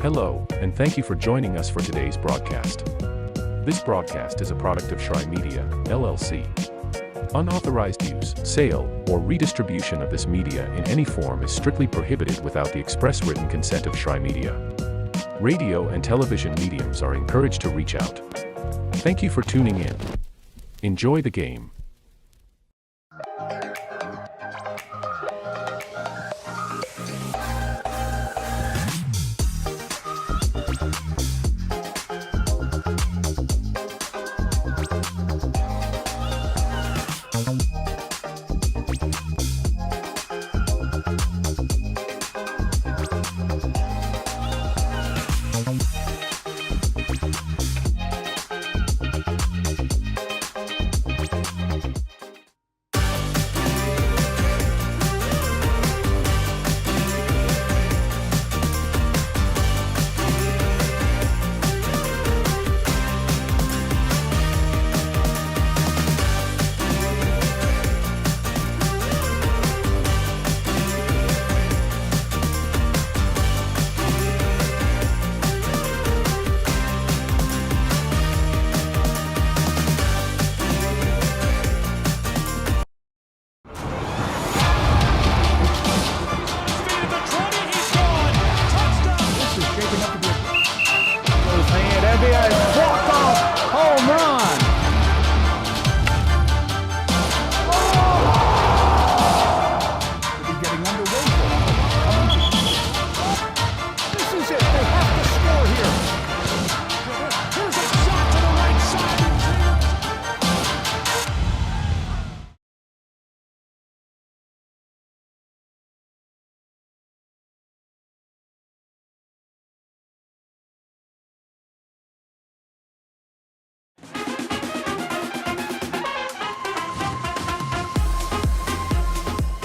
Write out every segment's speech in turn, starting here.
Hello, and thank you for joining us for today's broadcast. This broadcast is a product of Shry Media, LLC. Unauthorized use, sale, or redistribution of this media in any form is strictly prohibited without the express written consent of Shry Media. Radio and television mediums are encouraged to reach out. Thank you for tuning in. Enjoy the game.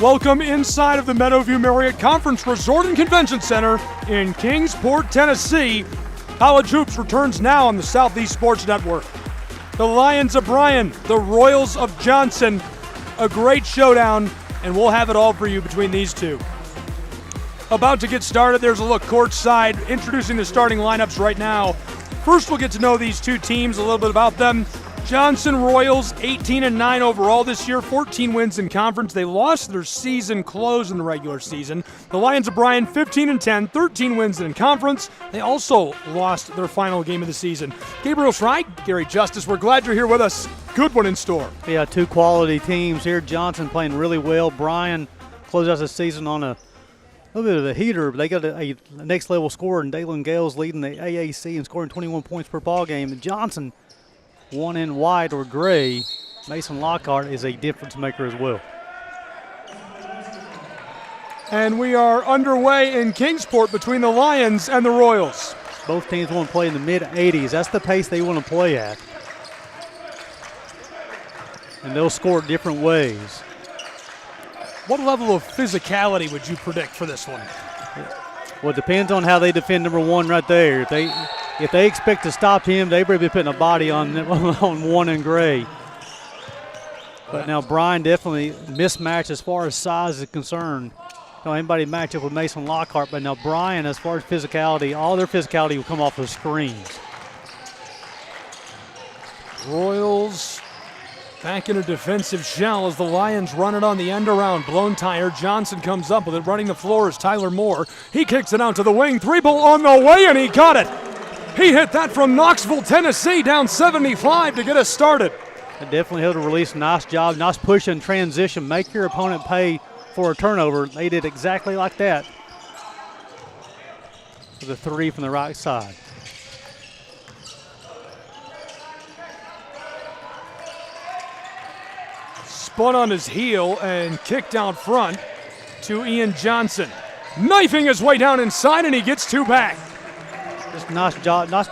Welcome inside of the Meadowview Marriott Conference Resort and Convention Center in Kingsport, Tennessee. College Hoops returns now on the Southeast Sports Network. The Lions of Bryan, the Royals of Johnson. A great showdown, and we'll have it all for you between these two. About to get started, there's a look courtside, introducing the starting lineups right now. First, we'll get to know these two teams, a little bit about them. Johnson Royals, 18-9 overall this year, 14 wins in conference. They lost their season close in the regular season. The Lions of Bryan, 15-10, 13 wins in conference. They also lost their final game of the season. Gabriel Shry, Gary Justice, we're glad you're here with us. Good one in store. Yeah, two quality teams here. Johnson playing really well. Bryan closed out the season on a little bit of a heater, but they got a next level scorer, and Dalen Gales leading the AAC and scoring 21 points per ball game. And Johnson, one in white or gray. Mason Lockhart is a difference maker as well. And we are underway in Kingsport between the Lions and the Royals. Both teams want to play in the mid-80s. That's the pace they want to play at. And they'll score different ways. What level of physicality would you predict for this one? Well, it depends on how they defend number one right there. If they expect to stop him, they better be putting a body on one in gray. But now Bryan definitely mismatched as far as size is concerned. Don't anybody match up with Mason Lockhart, but now Bryan, as far as physicality, all their physicality will come off the screens. Royals back in a defensive shell as the Lions run it on the end around. Blown tire. Johnson comes up with it. Running the floor is Tyler Moore. He kicks it out to the wing. Three ball on the way, and he got it. He hit that from Knoxville, Tennessee, down 75 to get us started. It definitely held a release. Nice job. Nice push and transition. Make your opponent pay for a turnover. They did exactly like that. With a three from the right side. Spun on his heel and kicked out front to Ian Johnson. Knifing his way down inside, and he gets two back. Just nice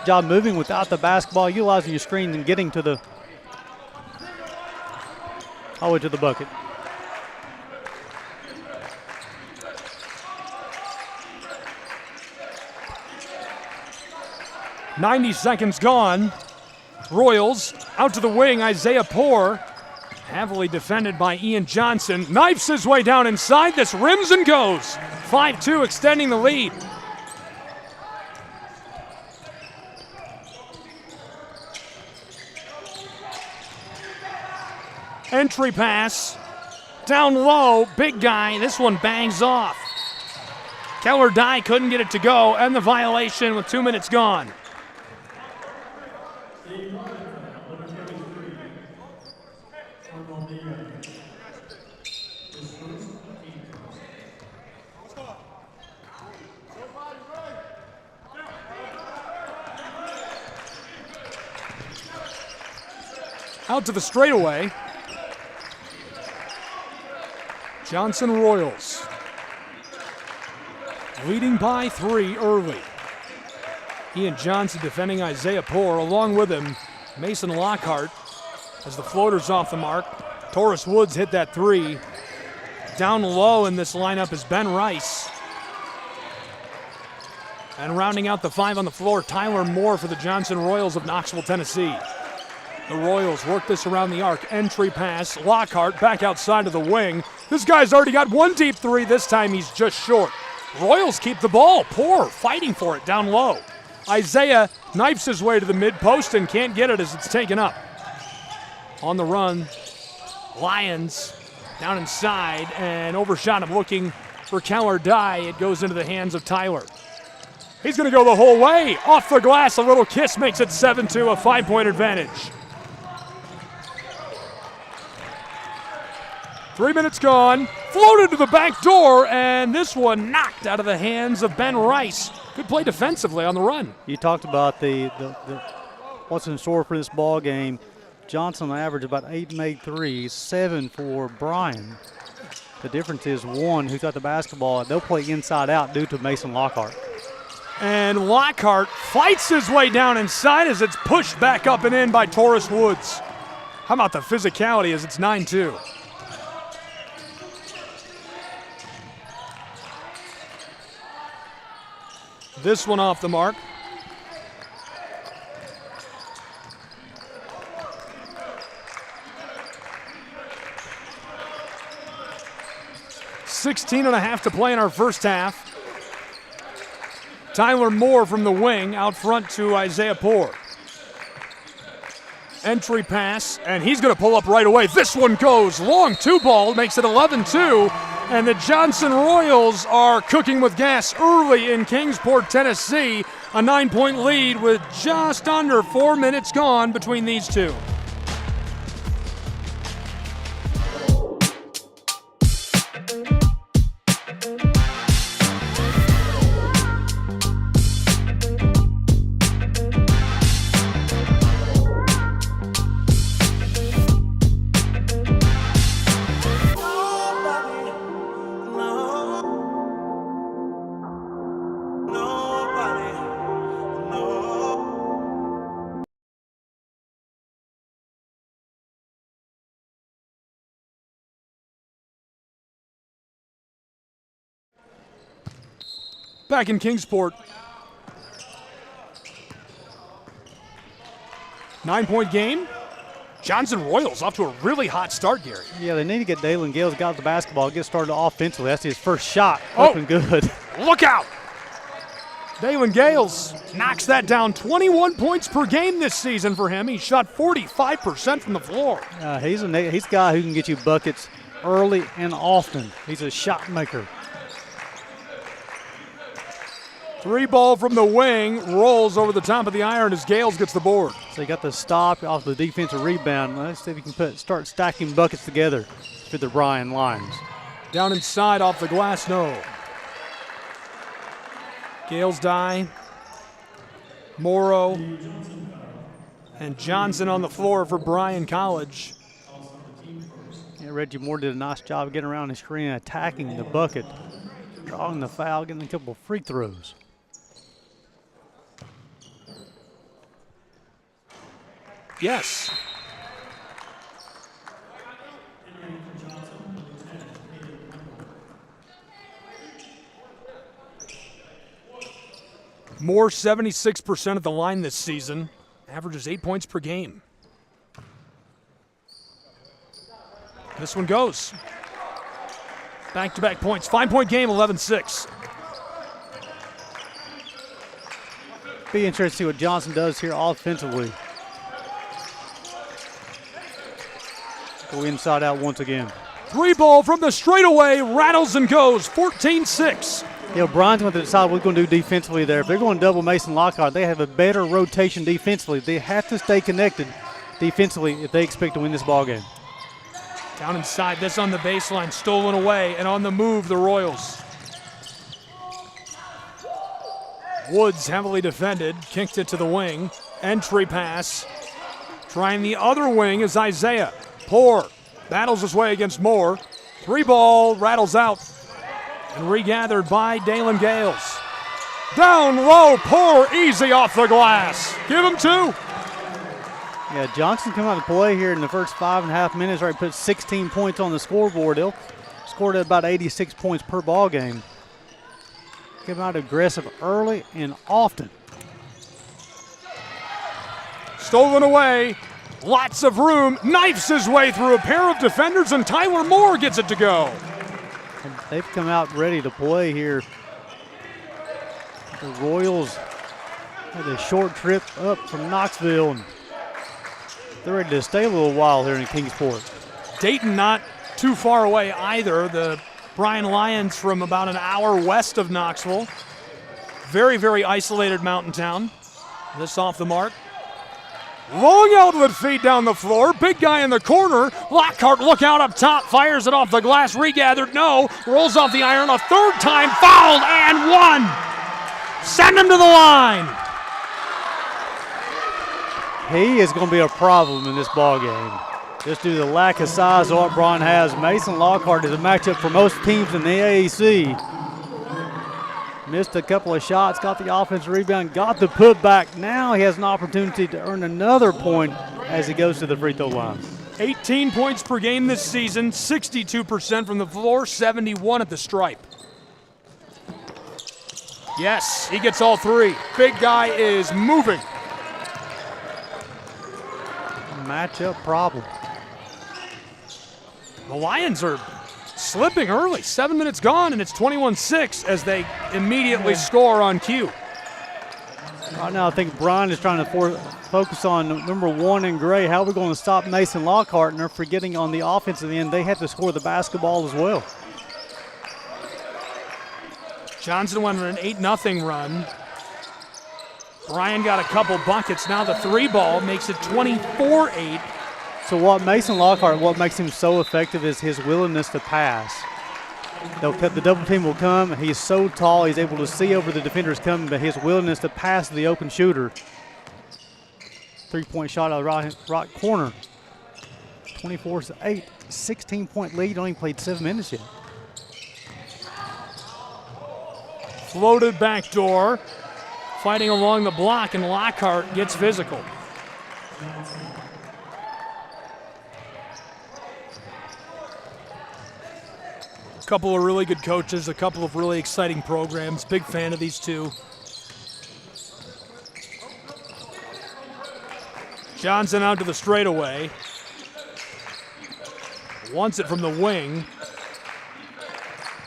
job moving without the basketball, utilizing your screens and getting to the all the way to the bucket. .90 seconds gone. Royals out to the wing. Isaiah Poore, heavily defended by Ian Johnson, knifes his way down inside. This rims and goes. 5-2 extending the lead. Entry pass. Down low, big guy. This one bangs off. Keller Dye couldn't get it to go, and the violation with 2 minutes gone. Out to the straightaway. Johnson Royals leading by 3 early. Ian Johnson defending Isaiah Poor, along with him Mason Lockhart as the floater's off the mark. Taurus Woods hit that 3. Down low in this lineup is Ben Rice. And rounding out the 5 on the floor, Tyler Moore for the Johnson Royals of Knoxville, Tennessee. The Royals work this around the arc. Entry pass. Lockhart back outside of the wing. This guy's already got 1 deep 3. This time he's just short. Royals keep the ball. Poor fighting for it down low. Isaiah knifes his way to the mid-post and can't get it as it's taken up. On the run, Lions down inside and overshot him looking for Keller Dye. It goes into the hands of Tyler. He's going to go the whole way. Off the glass, a little kiss makes it 7-2, a 5-point advantage. 3 minutes gone, floated to the back door, and this one knocked out of the hands of Ben Rice. Good play defensively on the run. You talked about the what's in store for this ball game. Johnson averaged about 8 made threes, 7 for Bryan. The difference is 1 who's got the basketball. They'll play inside out due to Mason Lockhart. And Lockhart fights his way down inside as it's pushed back up and in by Taurus Woods. How about the physicality as it's 9-2? This one off the mark. .16.5 to play in our first half. Tyler Moore from the wing out front to Isaiah Poor. Entry pass, and he's going to pull up right away. This one goes long 2-ball, makes it 11-2. And the Johnson Royals are cooking with gas early in Kingsport, Tennessee. A 9-point lead with just under 4 minutes gone between these two. Back in Kingsport. 9-point game. Johnson Royals off to a really hot start, Gary. Yeah, they need to get Dalen Gales got the basketball, get started offensively. That's his first shot. Looking good. Look out! Dalen Gales knocks that down. 21 points per game this season for him. He shot 45% from the floor. He's a guy who can get you buckets early and often. He's a shot maker. 3-ball from the wing, rolls over the top of the iron as Gales gets the board. So you got the stop off the defensive rebound. Let's see if you can start stacking buckets together for the Bryan Lions. Down inside off the glass, no. Gales Dye, Morrow, and Johnson on the floor for Bryan College. Yeah, Reggie Moore did a nice job getting around the screen, attacking the bucket, drawing the foul, getting a couple of free throws. Yes. Moore 76% at the line this season, averages 8 points per game. This one goes. Back-to-back points, 5-point game, 11-6. Be interested to see what Johnson does here offensively. go inside out once again. 3 ball from the straightaway, rattles and goes, 14-6. You know, Bryan's going to decide what we're going to do defensively there. If they're going to double Mason Lockhart, they have a better rotation defensively. They have to stay connected defensively if they expect to win this ball game. Down inside, this on the baseline, stolen away, and on the move, the Royals. Woods heavily defended, kicked it to the wing. Entry pass. Trying the other wing is Isaiah. Poor battles his way against Moore. 3 ball, rattles out. And regathered by Dalen Gales. Down low, Poor, easy off the glass. Give him 2. Yeah, Johnson come out to play here in the first 5.5 minutes. Right, put 16 points on the scoreboard. They'll scored at about 86 points per ball game. Come out aggressive early and often. Stolen away. Lots of room. Knifes his way through a pair of defenders, and Tyler Moore gets it to go. And they've come out ready to play here. The Royals had a short trip up from Knoxville, and they're ready to stay a little while here in Kingsport. Dayton not too far away either. The Bryan Lions from about an hour west of Knoxville. Very, very isolated mountain town. This off the mark. Long outlet feed down the floor. Big guy in the corner. Lockhart, look out up top. Fires it off the glass. Regathered, no. Rolls off the iron a third time. Fouled and 1. Send him to the line. He is going to be a problem in this ball game. Just due to the lack of size of what Bryan has. Mason Lockhart is a matchup for most teams in the AAC. Missed a couple of shots, got the offensive rebound, got the putback. Now he has an opportunity to earn another point as he goes to the free throw line. 18 points per game this season, 62% from the floor, 71 at the stripe. Yes, he gets all 3. Big guy is moving. Matchup problem. The Lions are slipping early. 7 minutes gone, and it's 21-6 as they immediately score on cue. Right now, I think Bryan is trying to focus on number 1 in gray. How are we going to stop Mason Lockhart? And they're forgetting on the offensive end, they have to score the basketball as well. Johnson went on an 8-0 run. Bryan got a couple buckets. Now the 3 ball makes it 24-8. So what Mason Lockhart, what makes him so effective is his willingness to pass. The double team will come. He's so tall, he's able to see over the defenders coming, but his willingness to pass to the open shooter. 3-point shot out of the right corner. 24-8, 16-point lead, only played 7 minutes yet. Floated backdoor, fighting along the block, and Lockhart gets physical. A couple of really good coaches, a couple of really exciting programs. Big fan of these two. Johnson out to the straightaway. Wants it from the wing.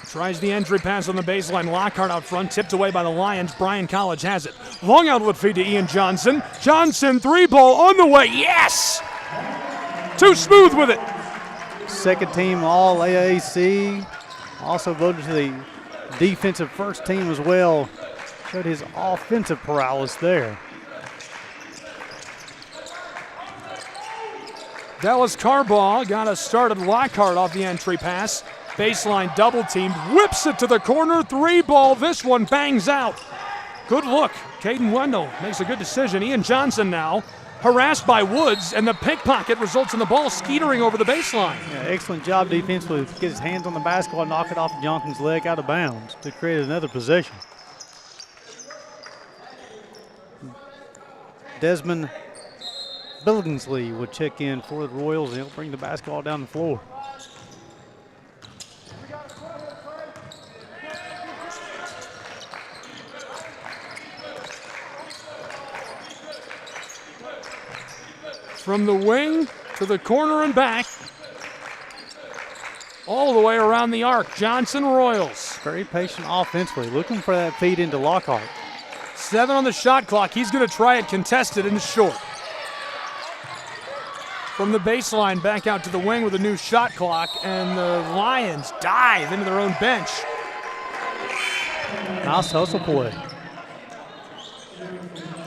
Tries the entry pass on the baseline. Lockhart out front, tipped away by the Lions. Bryan College has it. Long outlet feed to Ian Johnson. Johnson, 3 ball on the way. Yes! Too smooth with it. Second team All AAC. Also voted to the defensive first team as well. Showed his offensive prowess there. Dallas Carbaugh got us started. Lockhart off the entry pass. Baseline double team. Whips it to the corner. 3 ball. This one bangs out. Good look. Caden Wendell makes a good decision. Ian Johnson now harassed by Woods, and the pickpocket results in the ball skeetering over the baseline. Yeah, excellent job defensively to get his hands on the basketball and knock it off Johnson's leg out of bounds to create another possession. Desmond Billingsley would check in for the Royals, and he'll bring the basketball down the floor. From the wing to the corner and back. All the way around the arc. Johnson Royals. Very patient offensively, looking for that feed into Lockhart. 7 on the shot clock. He's going to try it contested and short. from the baseline, back out to the wing with a new shot clock, and the Lions dive into their own bench. Nice hustle play.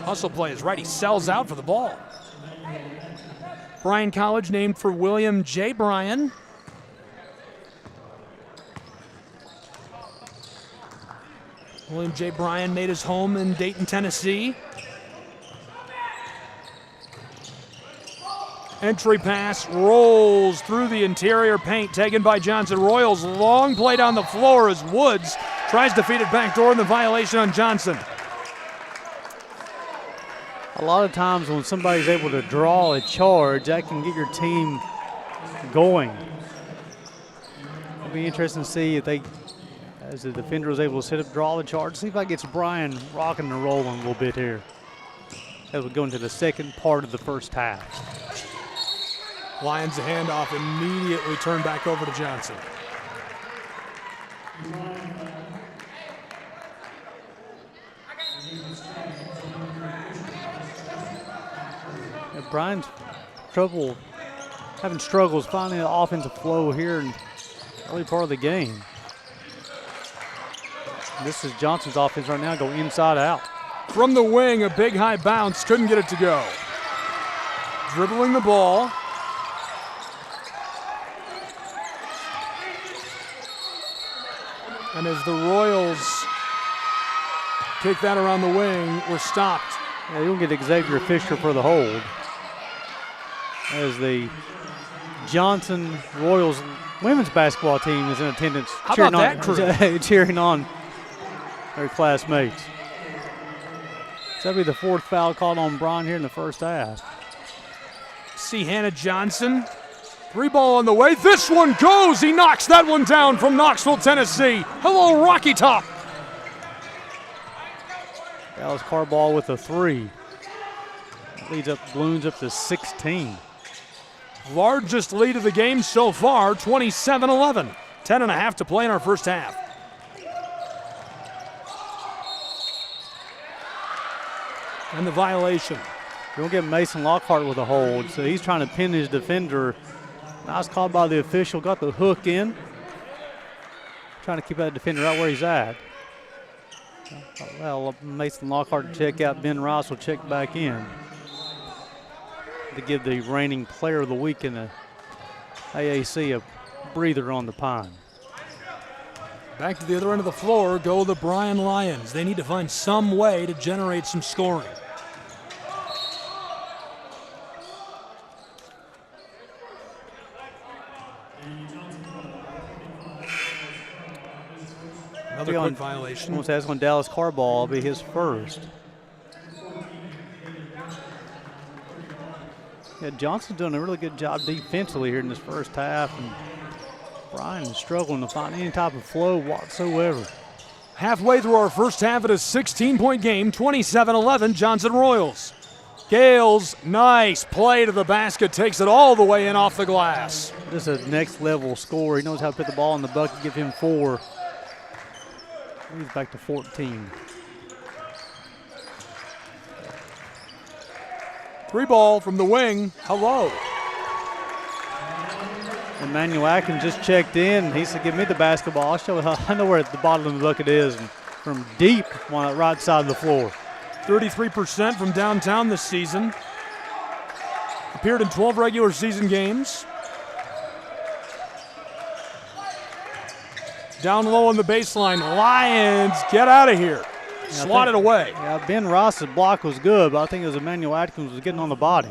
Hustle play is right. He sells out for the ball. Bryan College named for William J. Bryan. William J. Bryan made his home in Dayton, Tennessee. Entry pass rolls through the interior paint, taken by Johnson. Royals long play down the floor as Woods tries to feed it back door, and the violation on Johnson. A lot of times when somebody's able to draw a charge, that can get your team going. It'll be interesting to see if they, as the defender is able to set up, draw the charge. See if that gets Bryan rocking and rolling a little bit here as we go into the second part of the first half. Lions a handoff, immediately turned back over to Johnson. Bryan's having struggles finding the offensive flow here in the early part of the game. This is Johnson's offense right now, go inside out. From the wing, a big high bounce, couldn't get it to go. Dribbling the ball. And as the Royals kick that around the wing, we're stopped. Yeah, you'll get Xavier Fisher for the hold. As the Johnson Royals women's basketball team is in attendance, How about that crew? cheering on their classmates. So that'll be the fourth foul called on Bryan here in the first half. See Hannah Johnson. 3 ball on the way. This one goes. He knocks that one down from Knoxville, Tennessee. Hello, Rocky Top. Dallas Carball with a 3. Leads up, balloons up to 16. Largest lead of the game so far, 27-11. 10.5 to play in our first half. And the violation. You'll get Mason Lockhart with a hold, so he's trying to pin his defender. Nice call by the official, got the hook in. Trying to keep that defender right where he's at. Well, Mason Lockhart to check out. Ben Ross will check back in to give the reigning player of the week in the AAC a breather on the pine. Back to the other end of the floor go the Bryan Lions. They need to find some way to generate some scoring. Another quick violation. That's on Dallas Carball. Will be his first. Yeah, Johnson's doing a really good job defensively here in this first half, and Bryan is struggling to find any type of flow whatsoever. Halfway through our first half, it is a 16-point game, 27-11, Johnson Royals. Gales, nice play to the basket, takes it all the way in off the glass. This is a next-level score. He knows how to put the ball in the bucket, give him 4. He's back to 14. 3 ball from the wing. Hello. Emmanuel Atkins just checked in. He said, give me the basketball. I'll show you how I know where the bottom of the bucket is. And from deep on the right side of the floor. 33% from downtown this season. Appeared in 12 regular season games. Down low on the baseline. Lions, get out of here. Swatted away. Yeah, Ben Ross's block was good, but I think it was Emmanuel Atkins was getting on the body.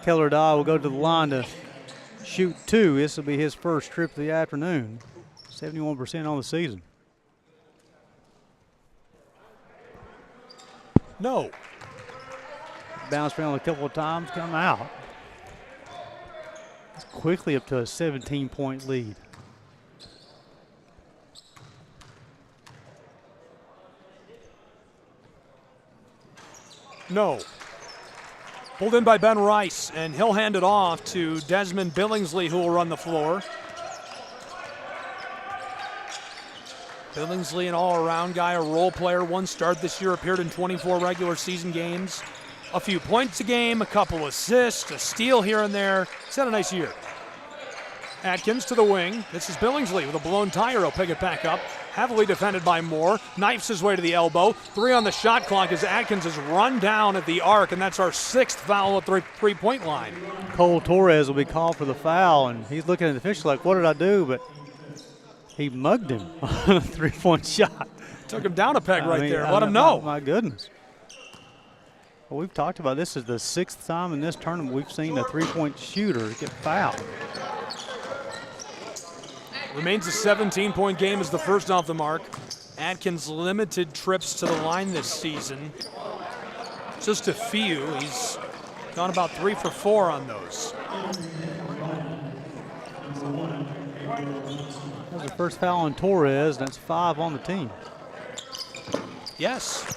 Keller Dye will go to the line to shoot 2. This will be his first trip of the afternoon. 71% on the season. No. Bounced around a couple of times, come out. It's quickly up to a 17-point lead. No. Pulled in by Ben Rice, and he'll hand it off to Desmond Billingsley, who will run the floor. Billingsley, an all-around guy, a role player, 1 start this year, appeared in 24 regular season games. A few points a game, a couple assists, a steal here and there. He's had a nice year. Atkins to the wing. This is Billingsley with a blown tire. He'll pick it back up. Heavily defended by Moore. Knifes his way to the elbow. 3 on the shot clock as Atkins is run down at the arc, and that's our 6th foul at the three-point line. Cole Torres will be called for the foul, and he's looking at the official like, what did I do? But he mugged him on a 3-point shot. Took him down a peg there. Let him know. My goodness. Well, we've talked about this is the 6th time in this tournament we've seen a 3-point shooter get fouled. Remains a 17-point game as the first off the mark. Atkins limited trips to the line this season. Just a few. He's gone about 3 for 4 on those. That was the first foul on Torres, and that's 5 on the team. Yes.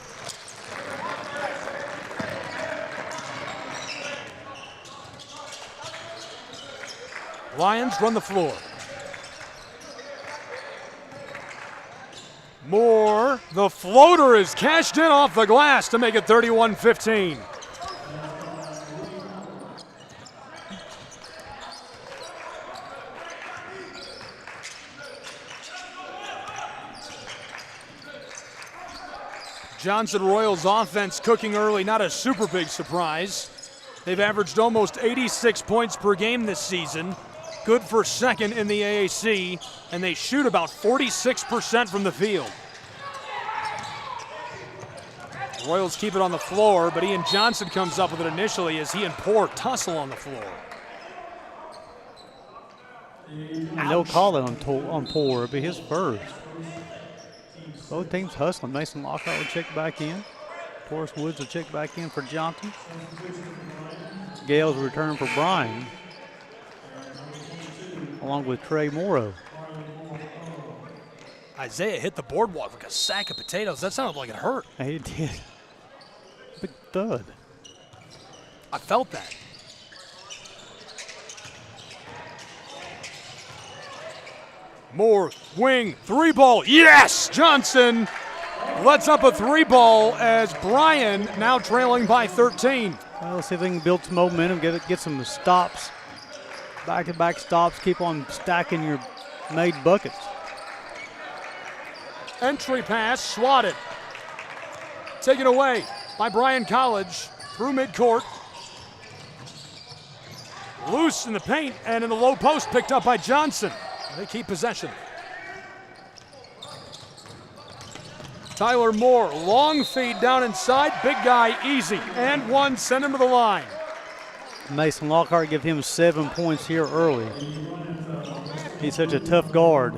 Lions run the floor. Moore, the floater is cashed in off the glass to make it 31-15. Johnson Royals offense cooking early, not a super big surprise. They've averaged almost 86 points per game this season. Good for 2nd in the AAC, and they shoot about 46% from the field. Royals keep it on the floor, but Ian Johnson comes up with it initially as he and Poor tussle on the floor. And they'll call it on Poor. It'll be his first. Both teams hustling. Mason Lockhart will check back in. Forrest Woods will check back in for Johnson. Gales will return for Bryan, along with Trey Morrow. Isaiah hit the boardwalk like a sack of potatoes. That sounded like it hurt. He did. Big thud. I felt that. Moore, wing, 3-ball. Yes! Johnson lets up a 3-ball as Bryan now trailing by 13. Well, let's see if they can build some momentum, get some stops, back-to-back stops, keep on stacking your made buckets. Entry pass, swatted. Taken away by Bryan College through midcourt. Loose in the paint and in the low post, picked up by Johnson. They keep possession. Tyler Moore, long feed down inside, big guy, easy. And 1, send him to the line. Mason Lockhart give him 7 points here early. He's such a tough guard.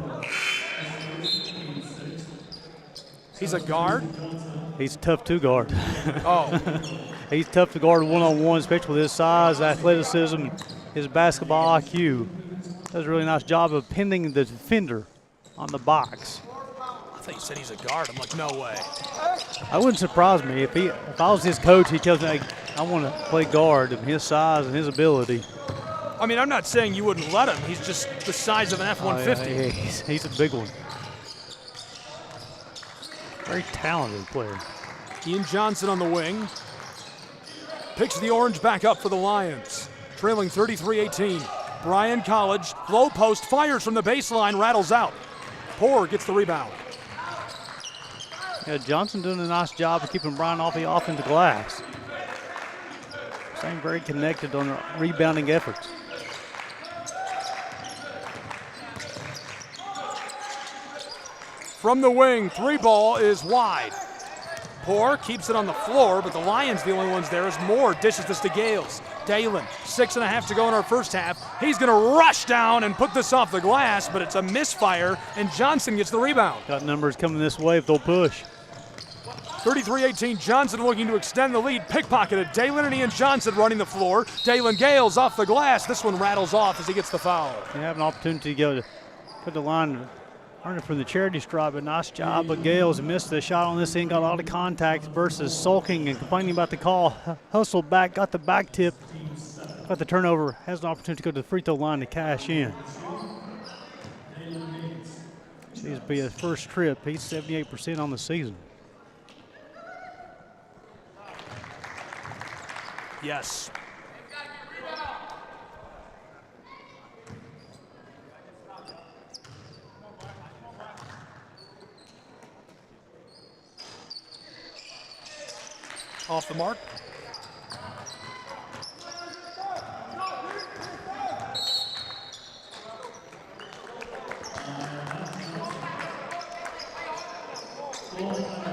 He's a guard? He's tough to guard. Oh. He's tough to guard one-on-one, especially with his size, athleticism, his basketball IQ. Does a really nice job of pinning the defender on the box. I thought you said he's a guard. I'm like, no way. I wouldn't surprise me if I was his coach. He tells me, hey, I want to play guard, and his size and his ability. I mean, I'm not saying you wouldn't let him. He's just the size of an F-150. Oh, yeah, he's a big one. Very talented player. Ian Johnson on the wing. Picks the orange back up for the Lions. Trailing 33-18. Bryan College, low post, fires from the baseline, rattles out. Poor gets the rebound. Yeah, Johnson doing a nice job of keeping Bryan off the offensive glass. Staying very connected on the rebounding efforts. From the wing, 3-ball is wide. Poor keeps it on the floor, but the Lions the only ones there as Moore dishes this to Gales. Dalen, 6.5 to go in our first half. He's going to rush down and put this off the glass, but it's a misfire, and Johnson gets the rebound. Got numbers coming this way if they'll push. 33-18, Johnson looking to extend the lead. Pickpocketed, Dalen and Ian Johnson running the floor. Dalen Gales off the glass. This one rattles off as he gets the foul. You have an opportunity to go to put the line earning from the charity stripe, but nice job. But Gales missed the shot on this end, got a lot of contact versus sulking and complaining about the call. Hustled back, got the back tip, got the turnover, has an opportunity to go to the free throw line to cash in. This will be his first trip. He's 78% on the season. Yes. Off the mark.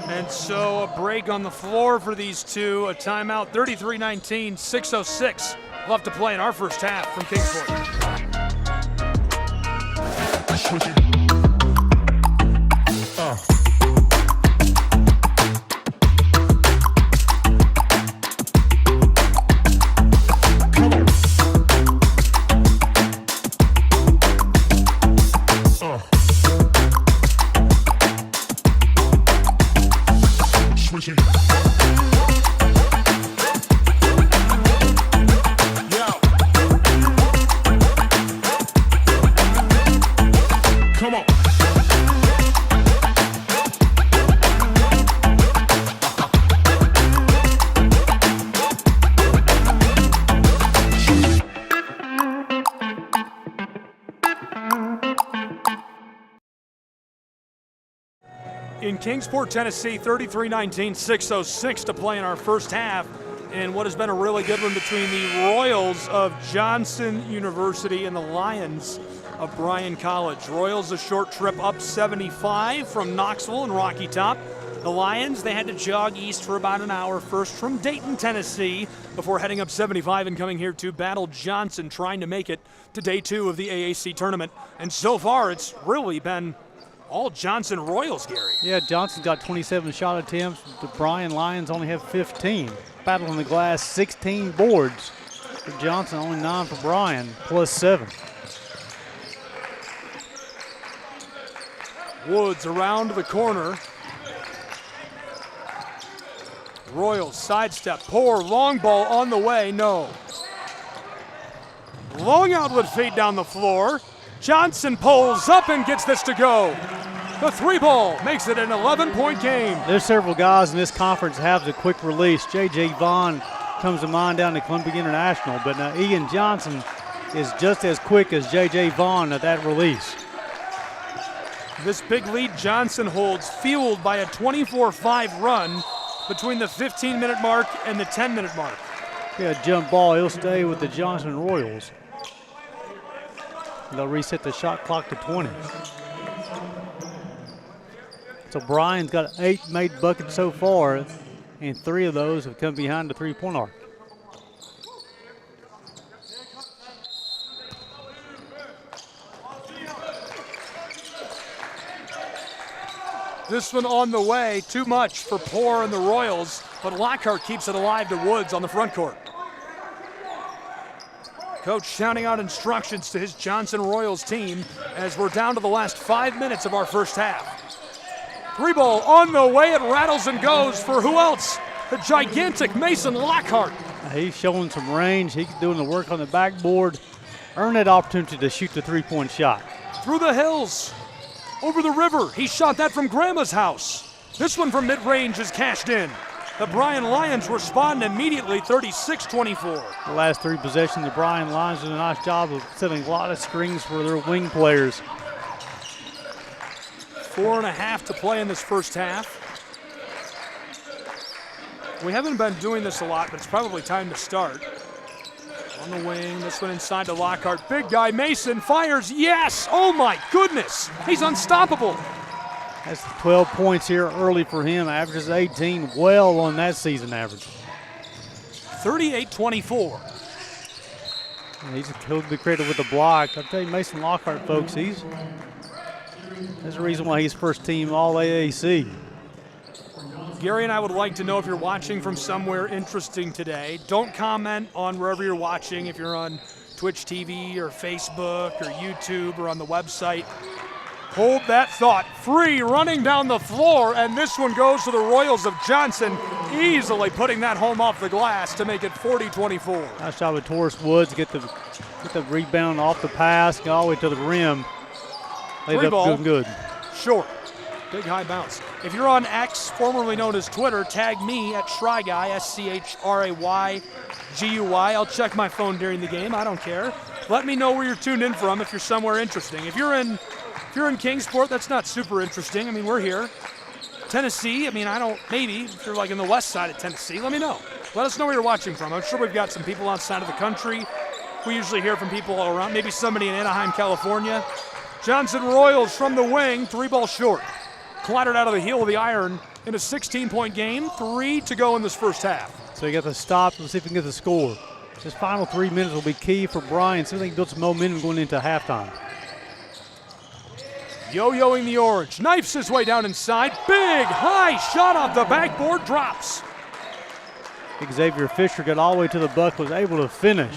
And so a break on the floor for these two. A timeout, 33-19, 6:06 left to play in our first half from Kingsport. In Kingsport, Tennessee, 33-19, 6:06 to play in our first half. And what has been a really good one between the Royals of Johnson University and the Lions of Bryan College. Royals a short trip up 75 from Knoxville and Rocky Top. The Lions, they had to jog east for about an hour first from Dayton, Tennessee, before heading up 75 and coming here to battle Johnson, trying to make it to day 2 of the AAC tournament. And so far, it's really been all Johnson Royals, Gary. Yeah, Johnson's got 27 shot attempts. The Bryan Lions only have 15. Battling the glass, 16 boards for Johnson, only 9 for Bryan, plus 7. Woods around the corner. Royals sidestep, pour, long ball on the way, no. Long outlet feed down the floor. Johnson pulls up and gets this to go. The 3-ball makes it an 11-point game. There's several guys in this conference have the quick release. J.J. Vaughn comes to mind down at Columbia International, but now Ian Johnson is just as quick as J.J. Vaughn at that release. This big lead Johnson holds, fueled by a 24-5 run between the 15-minute mark and the 10-minute mark. Yeah, jump ball. He'll stay with the Johnson Royals. They'll reset the shot clock to 20. So Bryan's got 8 made buckets so far, and 3 of those have come behind the 3-point arc. This one on the way, too much for Poor and the Royals, but Lockhart keeps it alive to Woods on the front court. Coach shouting out instructions to his Johnson Royals team as we're down to the last 5 minutes of our first half. 3-ball on the way, it rattles and goes for who else? The gigantic Mason Lockhart. He's showing some range. He's doing the work on the backboard. Earned that opportunity to shoot the 3-point shot. Through the hills, over the river. He shot that from Grandma's house. This one from mid-range is cashed in. The Bryan Lions respond immediately, 36-24. The last 3 possessions, the Bryan Lions did a nice job of setting a lot of screens for their wing players. 4.5 to play in this first half. We haven't been doing this a lot, but it's probably time to start. On the wing, this one inside to Lockhart. Big guy, Mason fires, yes! Oh my goodness, he's unstoppable. That's 12 points here early for him, averages 18, well on that season average. 38-24. He'll be credited with the block. I'll tell you, Mason Lockhart, folks, there's a reason why he's first team All-AAC. Gary and I would like to know if you're watching from somewhere interesting today. Don't comment on wherever you're watching, if you're on Twitch TV or Facebook or YouTube or on the website. Hold that thought. Free running down the floor, and this one goes to the Royals of Johnson, easily putting that home off the glass to make it 40-24. Nice job with Taurus Woods, get the rebound off the pass, go all the way to the rim. Laid up good. short. Big high bounce. If you're on X, formerly known as Twitter, tag me at SchryGuy, SCHRAYGUY. I'll check my phone during the game. I don't care. Let me know where you're tuned in from if you're somewhere interesting. If you're in Kingsport, that's not super interesting. I mean, we're here. Tennessee, I mean, maybe if you're like in the west side of Tennessee, let me know. Let us know where you're watching from. I'm sure we've got some people outside of the country. We usually hear from people all around. Maybe somebody in Anaheim, California. Johnson Royals from the wing, 3-ball short. Clattered out of the heel of the iron in a 16-point game. 3 to go in this first half. So you got the stop. Let's see if we can get the score. This final 3 minutes will be key for Bryan. See if they can build some momentum going into halftime. Yo-yoing the orange. Knifes his way down inside. Big, high shot off the backboard. Drops. Xavier Fisher got all the way to the bucket, was able to finish.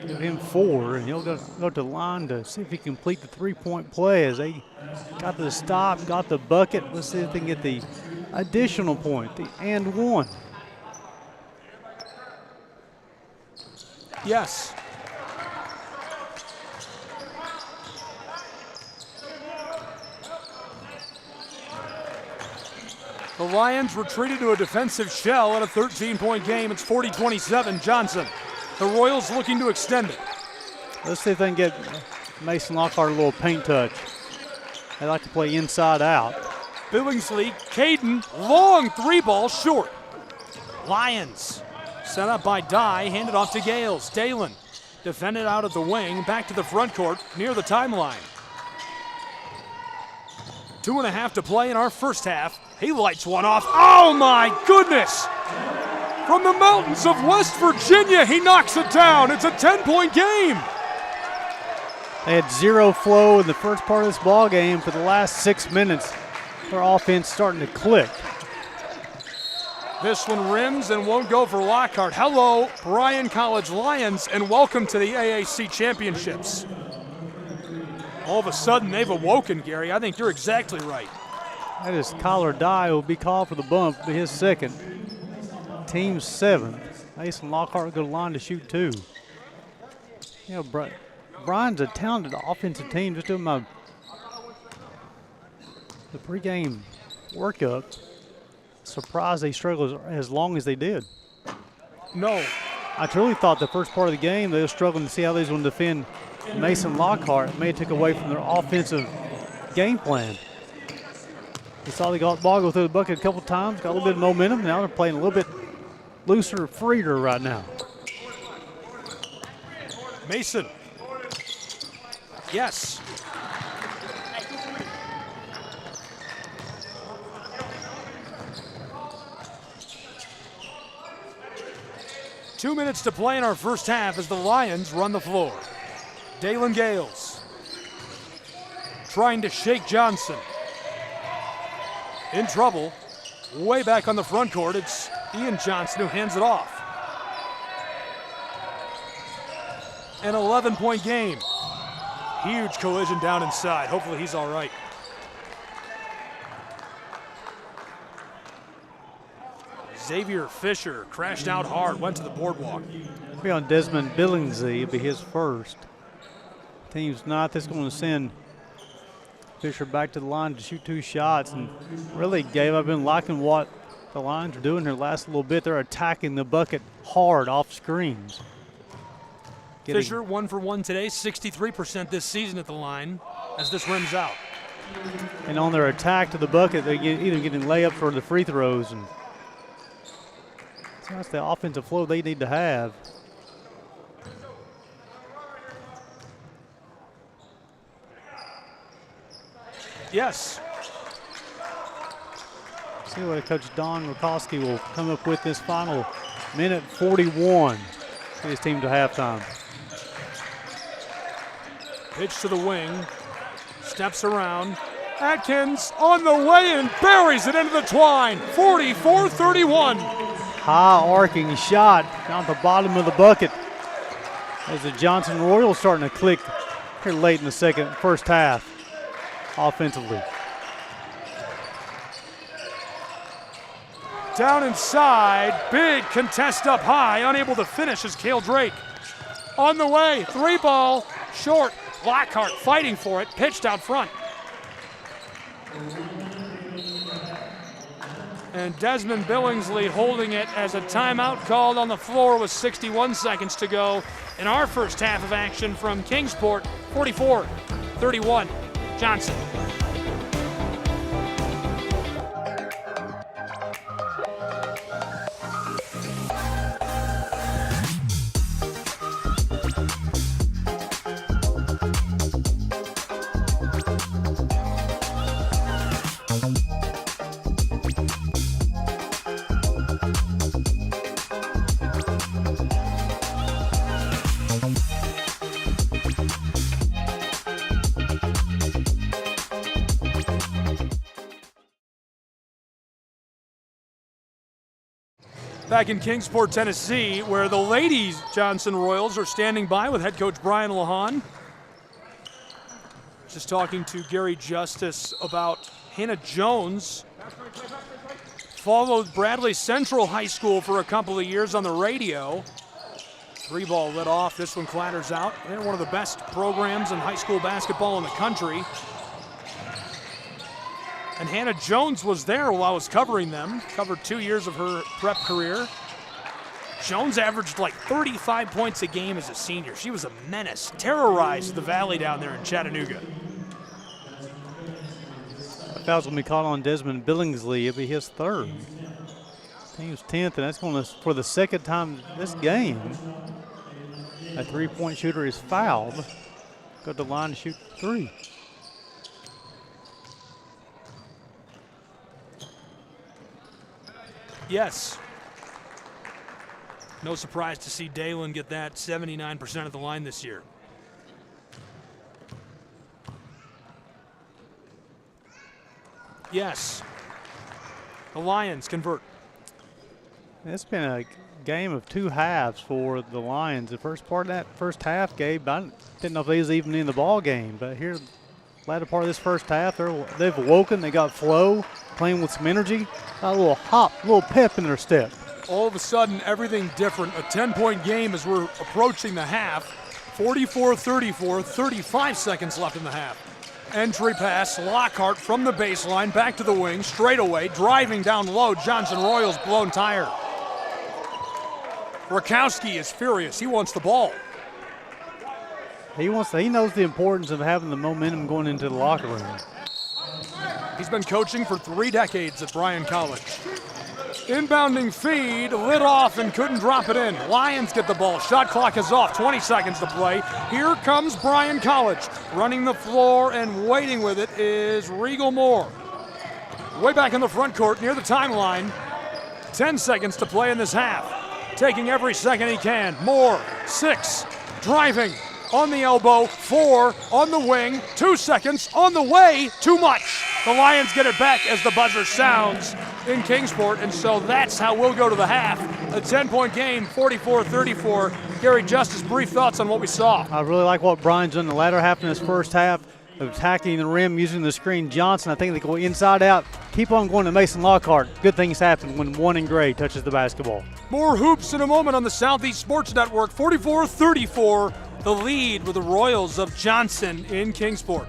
Give him 4, and he'll go to the line to see if he can complete the 3-point play as they got the stop, got the bucket. Let's see if they can get the additional point, the and 1. Yes. The Lions retreated to a defensive shell at a 13-point game. It's 40-27, Johnson. The Royals looking to extend it. Let's see if they can get Mason Lockhart a little paint touch. They like to play inside out. Billingsley, Caden, long 3-ball short. Lions set up by Dye, handed off to Gales. Dalen defended out at the wing, back to the front court near the timeline. 2.5 to play in our first half. He lights one off. Oh my goodness! From the mountains of West Virginia, he knocks it down. It's a 10-point game. They had zero flow in the first part of this ball game. For the last 6 minutes, their offense starting to click. This one rims and won't go for Lockhart. Hello, Bryan College Lions, and welcome to the AAC Championships. All of a sudden, they've awoken, Gary. I think you're exactly right. That is Kyler Dye will be called for the bump, but his second. Team 7. Mason Lockhart will go to the line to shoot 2. You know, Bryan's a talented offensive team. Just doing the pregame workup. Surprised they struggled as long as they did. No. I truly thought the first part of the game they were struggling to see how they was going to defend Mason Lockhart. It may have took away from their offensive game plan. You saw they got the ball go through the bucket a couple times, got a little bit of momentum. Now they're playing a little bit looser, freer right now. Mason. Yes. Two minutes to play in our first half as the Lions run the floor. Dalen Gales trying to shake Johnson. In trouble. Way back on the front court, it's Ian Johnson who hands it off. An 11-point game. Huge collision down inside. Hopefully he's all right. Xavier Fisher crashed out hard, went to the boardwalk. Be on Desmond Billingsley, it'll be his first. Team's not. That's going to send Fisher back to the line to shoot 2 shots, and really, Gabe, I've been liking what the Lions are doing here last little bit. They're attacking the bucket hard off screens. Fisher 1 for 1 today, 63% this season at the line as this rims out. And on their attack to the bucket, they're either getting layups or the free throws, and so that's the offensive flow they need to have. Yes. See what Coach Don Rakowski will come up with this final minute 41. Get his team to halftime. Pitch to the wing. Steps around. Atkins on the way and buries it into the twine. 44-31. High arcing shot down the bottom of the bucket. As the Johnson Royals starting to click here late in the first half offensively. Down inside, big contest up high, unable to finish is Cale Drake. On the way, 3-ball, short. Lockhart fighting for it, pitched out front. And Desmond Billingsley holding it as a timeout called on the floor with 61 seconds to go in our first half of action from Kingsport, 44-31, Johnson. Back in Kingsport, Tennessee, where the ladies Johnson Royals are standing by with head coach Bryan Lahan. Just talking to Gary Justice about Hannah Jones. Followed Bradley Central High School for a couple of years on the radio. 3-ball lit off, this one clatters out. They're one of the best programs in high school basketball in the country. And Hannah Jones was there while I was covering them, covered 2 years of her prep career. Jones averaged like 35 points a game as a senior. She was a menace, terrorized the Valley down there in Chattanooga. Foul's going to be called on Desmond Billingsley. It'll be his third. I think he was 10th, and that's going to, for the second time this game, a three-point shooter is fouled. Go to the line to shoot three. Yes. No surprise to see Dalen get that 79% of the line this year. Yes. The Lions convert. It's been a game of two halves for the Lions. The first part of that first half, Gabe, I didn't know if they was even in the ball game, but here, latter part of this first half, they've awoken. They got flow, playing with some energy, got a little hop, a little pep in their step. All of a sudden, everything different. A 10-point game as we're approaching the half. 44-34, 35 seconds left in the half. Entry pass, Lockhart from the baseline, back to the wing, straight away, driving down low. Johnson Royals blown tired. Rakowski is furious. He wants the ball. He knows the importance of having the momentum going into the locker room. He's been coaching for 3 decades at Bryan College. Inbounding feed, lit off and couldn't drop it in. Lions get the ball. Shot clock is off. 20 seconds to play. Here comes Bryan College. Running the floor and waiting with it is Regal Moore. Way back in the front court near the timeline. 10 seconds to play in this half. Taking every second he can. Moore, 6, driving. On the elbow, 4 on the wing, 2 seconds on the way, too much. The Lions get it back as the buzzer sounds in Kingsport, and so that's how we'll go to the half. A 10-point game, 44-34. Gary Justice, brief thoughts on what we saw. I really like what Bryan's done in the latter half in his first half, attacking the rim, using the screen. Johnson, I think they go inside out, keep on going to Mason Lockhart. Good things happen when one in gray touches the basketball. More hoops in a moment on the Southeast Sports Network, 44-34. The lead with the Royals of Johnson in Kingsport.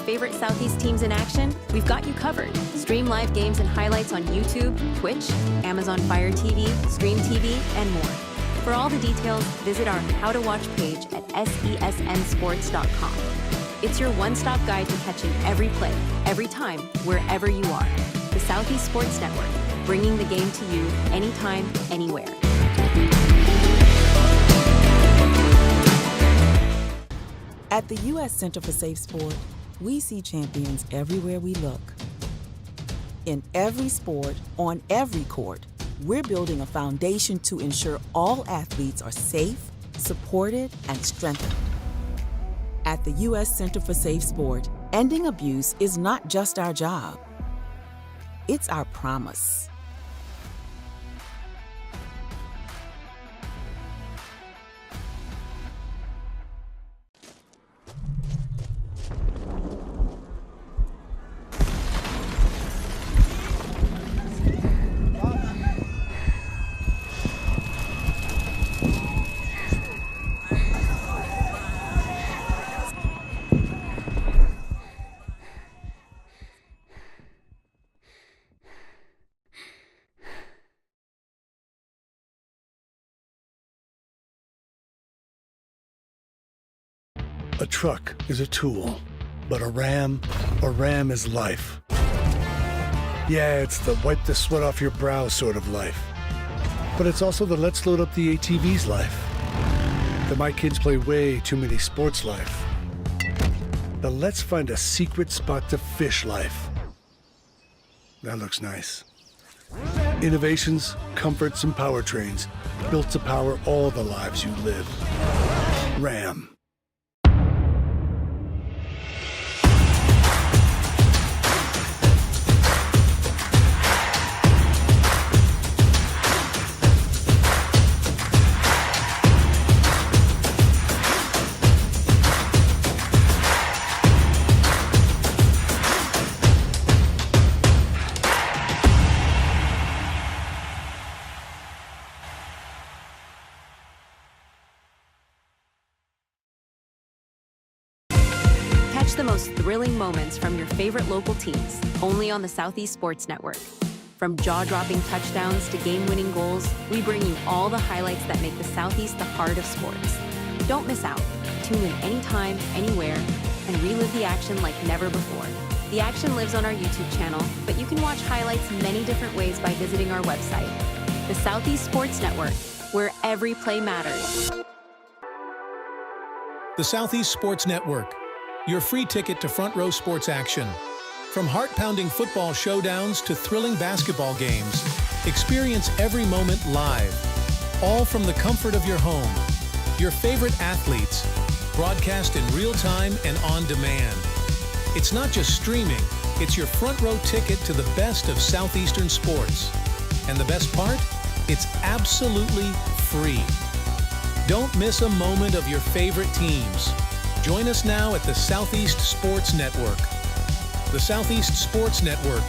Favorite Southeast teams in action? We've got you covered. Stream live games and highlights on YouTube, Twitch, Amazon Fire TV, Stream TV, and more. For all the details, visit our How to Watch page at sesnsports.com. It's your one-stop guide to catching every play, every time, wherever you are. The Southeast Sports Network, bringing the game to you anytime, anywhere. At the U.S. Center for Safe Sport, we see champions everywhere we look. In every sport, on every court, we're building a foundation to ensure all athletes are safe, supported, and strengthened. At the U.S. Center for Safe Sport, ending abuse is not just our job. It's our promise. A truck is a tool, but a ram is life. Yeah, it's the wipe the sweat off your brow sort of life. But it's also the let's load up the ATV's life. The my kids play way too many sports life. The let's find a secret spot to fish life. That looks nice. Innovations, comforts, and powertrains built to power all the lives you live. Ram. Catch the most thrilling moments from your favorite local teams, only on the Southeast Sports Network. From jaw-dropping touchdowns to game-winning goals, we bring you all the highlights that make the Southeast the heart of sports. Don't miss out. Tune in anytime, anywhere, and relive the action like never before. The action lives on our YouTube channel, but you can watch highlights many different ways by visiting our website. The Southeast Sports Network, where every play matters. The Southeast Sports Network, your free ticket to front row sports action. From heart-pounding football showdowns to thrilling basketball games, experience every moment live, all from the comfort of your home. Your favorite athletes, broadcast in real time and on demand. It's not just streaming, it's your front row ticket to the best of Southeastern sports. And the best part? It's absolutely free. Don't miss a moment of your favorite teams. Join us now at the Southeast Sports Network. The Southeast Sports Network,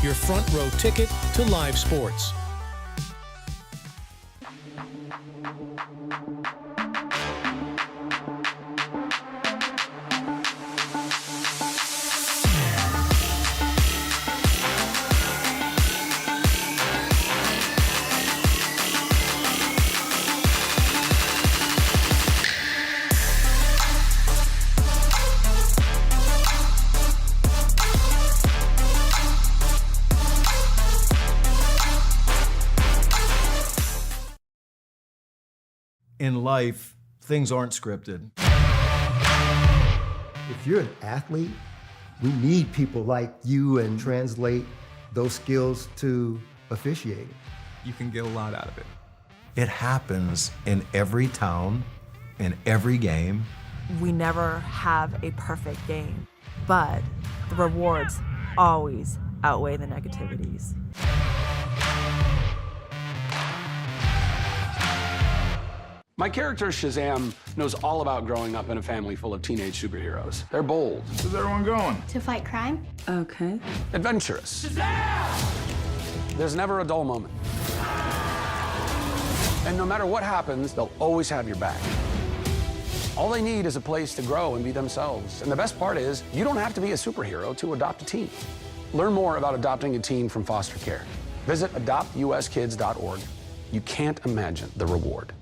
your front row ticket to live sports. In life, things aren't scripted. If you're an athlete, we need people like you and translate those skills to officiating. You can get a lot out of it. It happens in every town, in every game. We never have a perfect game, but the rewards always outweigh the negativities. My character, Shazam, knows all about growing up in a family full of teenage superheroes. They're bold. Where's everyone going? To fight crime. Okay. Adventurous. Shazam! There's never a dull moment. And no matter what happens, they'll always have your back. All they need is a place to grow and be themselves. And the best part is, you don't have to be a superhero to adopt a teen. Learn more about adopting a teen from foster care. Visit adoptuskids.org. You can't imagine the reward.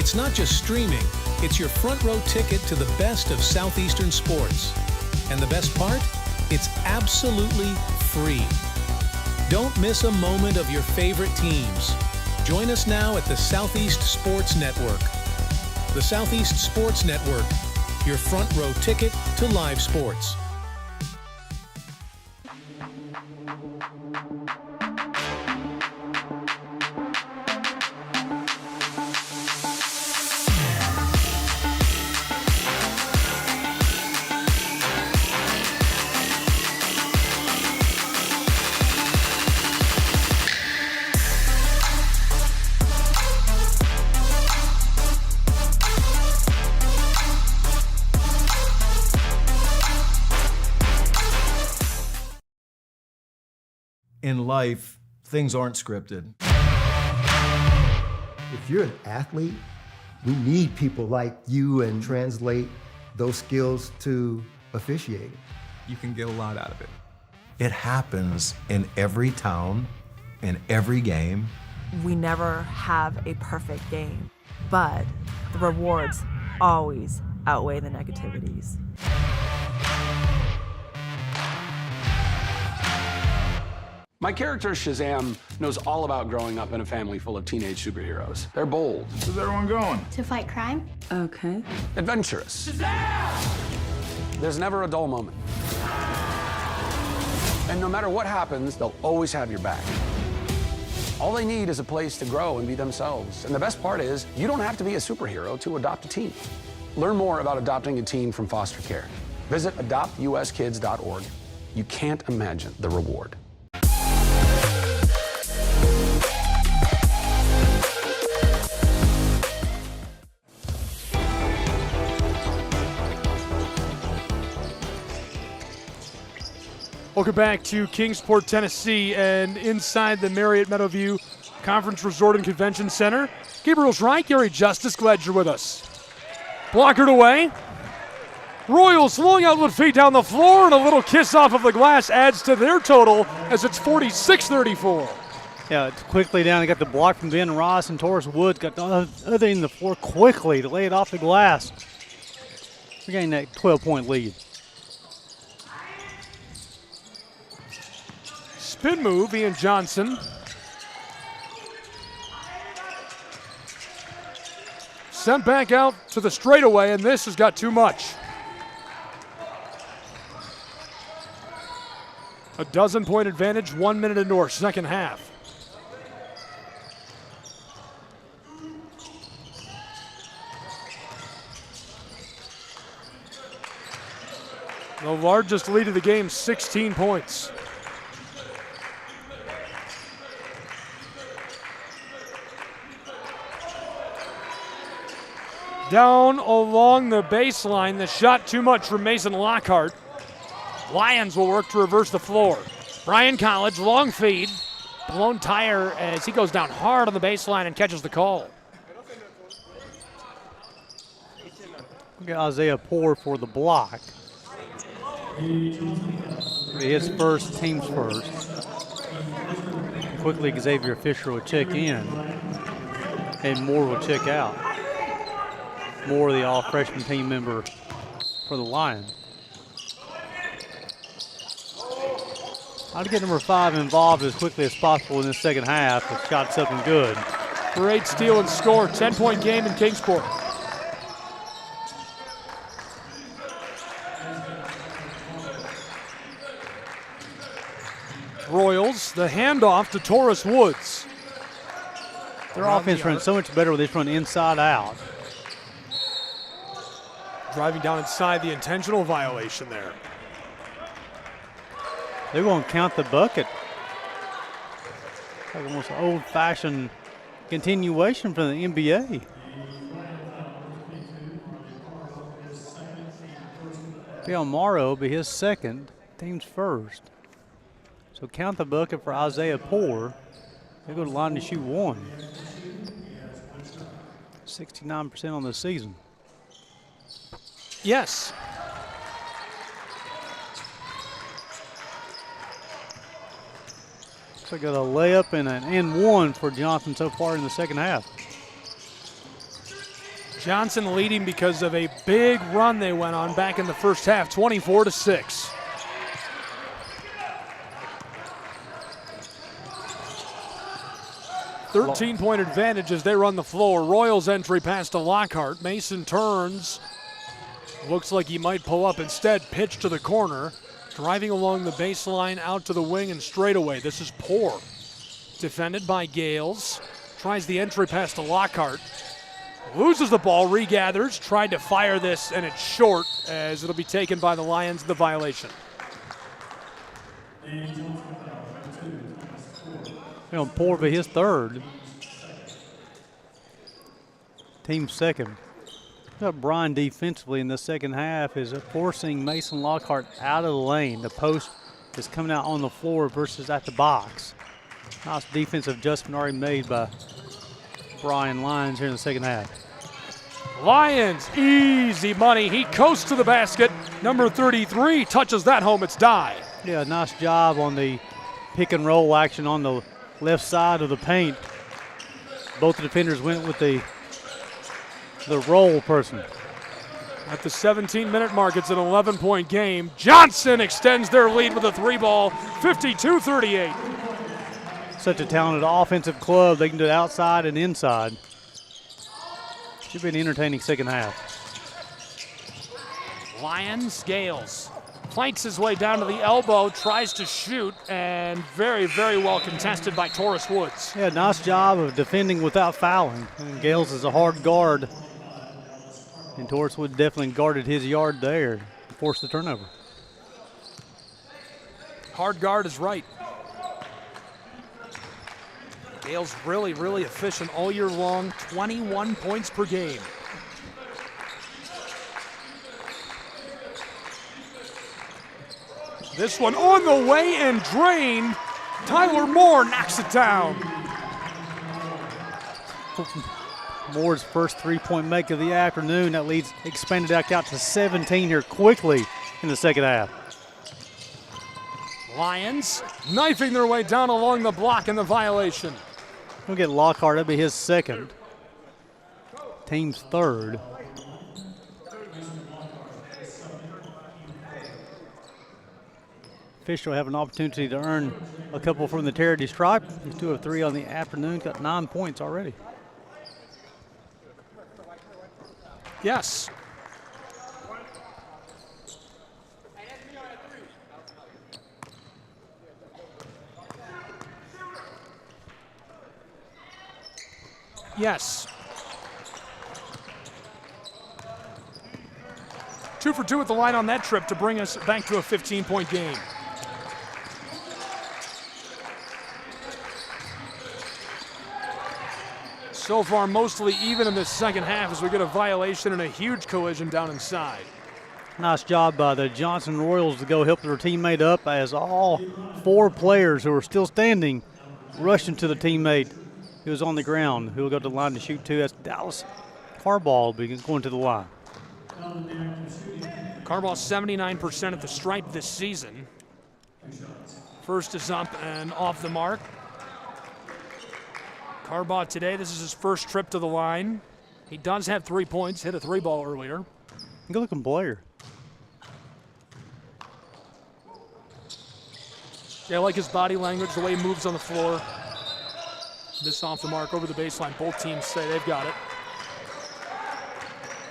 It's not just streaming, it's your front row ticket to the best of Southeastern sports. And the best part? It's absolutely free. Don't miss a moment of your favorite teams. Join us now at the Southeast Sports Network. The Southeast Sports Network, your front row ticket to live sports. In life, things aren't scripted. If you're an athlete, we need people like you and translate those skills to officiating. You can get a lot out of it. It happens in every town, in every game. We never have a perfect game, but the rewards always outweigh the negativities. My character, Shazam, knows all about growing up in a family full of teenage superheroes. They're bold. Where's everyone going? To fight crime? Okay. Adventurous. Shazam! There's never a dull moment. And no matter what happens, they'll always have your back. All they need is a place to grow and be themselves. And the best part is, you don't have to be a superhero to adopt a teen. Learn more about adopting a teen from foster care. Visit adoptuskids.org. You can't imagine the reward. Welcome back to Kingsport, Tennessee, and inside the Marriott Meadowview Conference Resort and Convention Center. Gabriel Schreich, Gary Justice, glad you're with us. Blockered away. Royals flowing out with feet down the floor, and a little kiss off of the glass adds to their total as it's 46-34. Yeah, it's quickly down. They got the block from Ben Ross, and Taurus Woods got the other end of the floor quickly to lay it off the glass. We're getting that 12-point lead. Spin move, Ian Johnson. Sent back out to the straightaway, and this has got too much. A 12-point advantage, 1 minute into our second half. The largest lead of the game, 16 points. Down along the baseline, the shot too much from Mason Lockhart. Lions will work to reverse the floor. Bryan College, long feed. Blown tire as he goes down hard on the baseline and catches the call. Look at Isaiah Poor for the block. His first, team's first. Quickly, Xavier Fisher will check in, and Moore will check out. Moore, the all-freshman team member for the Lions. I'd get number 5 involved as quickly as possible in the second half. The shot's up and good. Great steal and score. 10-point game in Kingsport. Royals, the handoff to Taurus Woods. Their offense runs so much better when they run inside out. Driving down inside, the intentional violation there. They're going to count the bucket. Like almost an old-fashioned continuation from the NBA. Bill Morrow will be his second, team's first. So count the bucket for Isaiah Poor. They go to the line to shoot 1. 69% on the season. Yes. So got a layup and an and one for Johnson so far in the second half. Johnson leading because of a big run they went on back in the first half, 24-6. Thirteen-point advantage as they run the floor. Royals entry pass to Lockhart. Mason turns. Looks like he might pull up. Instead, pitch to the corner. Driving along the baseline out to the wing and straight away. This is poor. Defended by Gales. Tries the entry pass to Lockhart. Loses the ball, regathers. Tried to fire this, and it's short as it'll be taken by the Lions, the violation. Poor for his third. Team second. Bryan defensively in the second half is forcing Mason Lockhart out of the lane. The post is coming out on the floor versus at the box. Nice defensive adjustment already made by Bryan Lyons here in the second half. Lions, easy money. He coasts to the basket. Number 33 touches that home. It's Dye. Yeah, nice job on the pick and roll action on the left side of the paint. Both the defenders went with the roll person. At the 17-minute mark, it's an 11-point game. Johnson extends their lead with a three-ball, 52-38. Such a talented offensive club. They can do it outside and inside. Should be an entertaining second half. Lions, Gales fights his way down to the elbow, tries to shoot, and very, very well contested by Taurus Woods. Yeah, nice job of defending without fouling. And Gales is a hard guard. And Taurus Woods definitely guarded his yard there, forced the turnover. Hard guard is right. Gales really, really efficient all year long, 21 points per game. This one on the way and drained. Tyler Moore knocks it down. Moore's first three-point make of the afternoon. That leads expanded back out to 17 here quickly in the second half. Lions knifing their way down along the block in the violation. We'll get Lockhart. That'll be his second. Team's third. Fisher will have an opportunity to earn a couple from the charity stripe. He's 2 of 3 on the afternoon. Got 9 points already. Yes. Yes. 2 for 2 at the line on that trip to bring us back to a 15-point game. So far, mostly even in the second half as we get a violation and a huge collision down inside. Nice job by the Johnson Royals to go help their teammate up as all 4 players who are still standing rushed into the teammate who was on the ground, who will go to the line to shoot 2. That's Dallas Carball going to the line. Carball 79% at the stripe this season. First is up and off the mark. Carball today, this is his first trip to the line. He does have 3 points, hit a 3-ball earlier. Good looking player. Yeah, I like his body language, the way he moves on the floor. This off the mark over the baseline. Both teams say they've got it.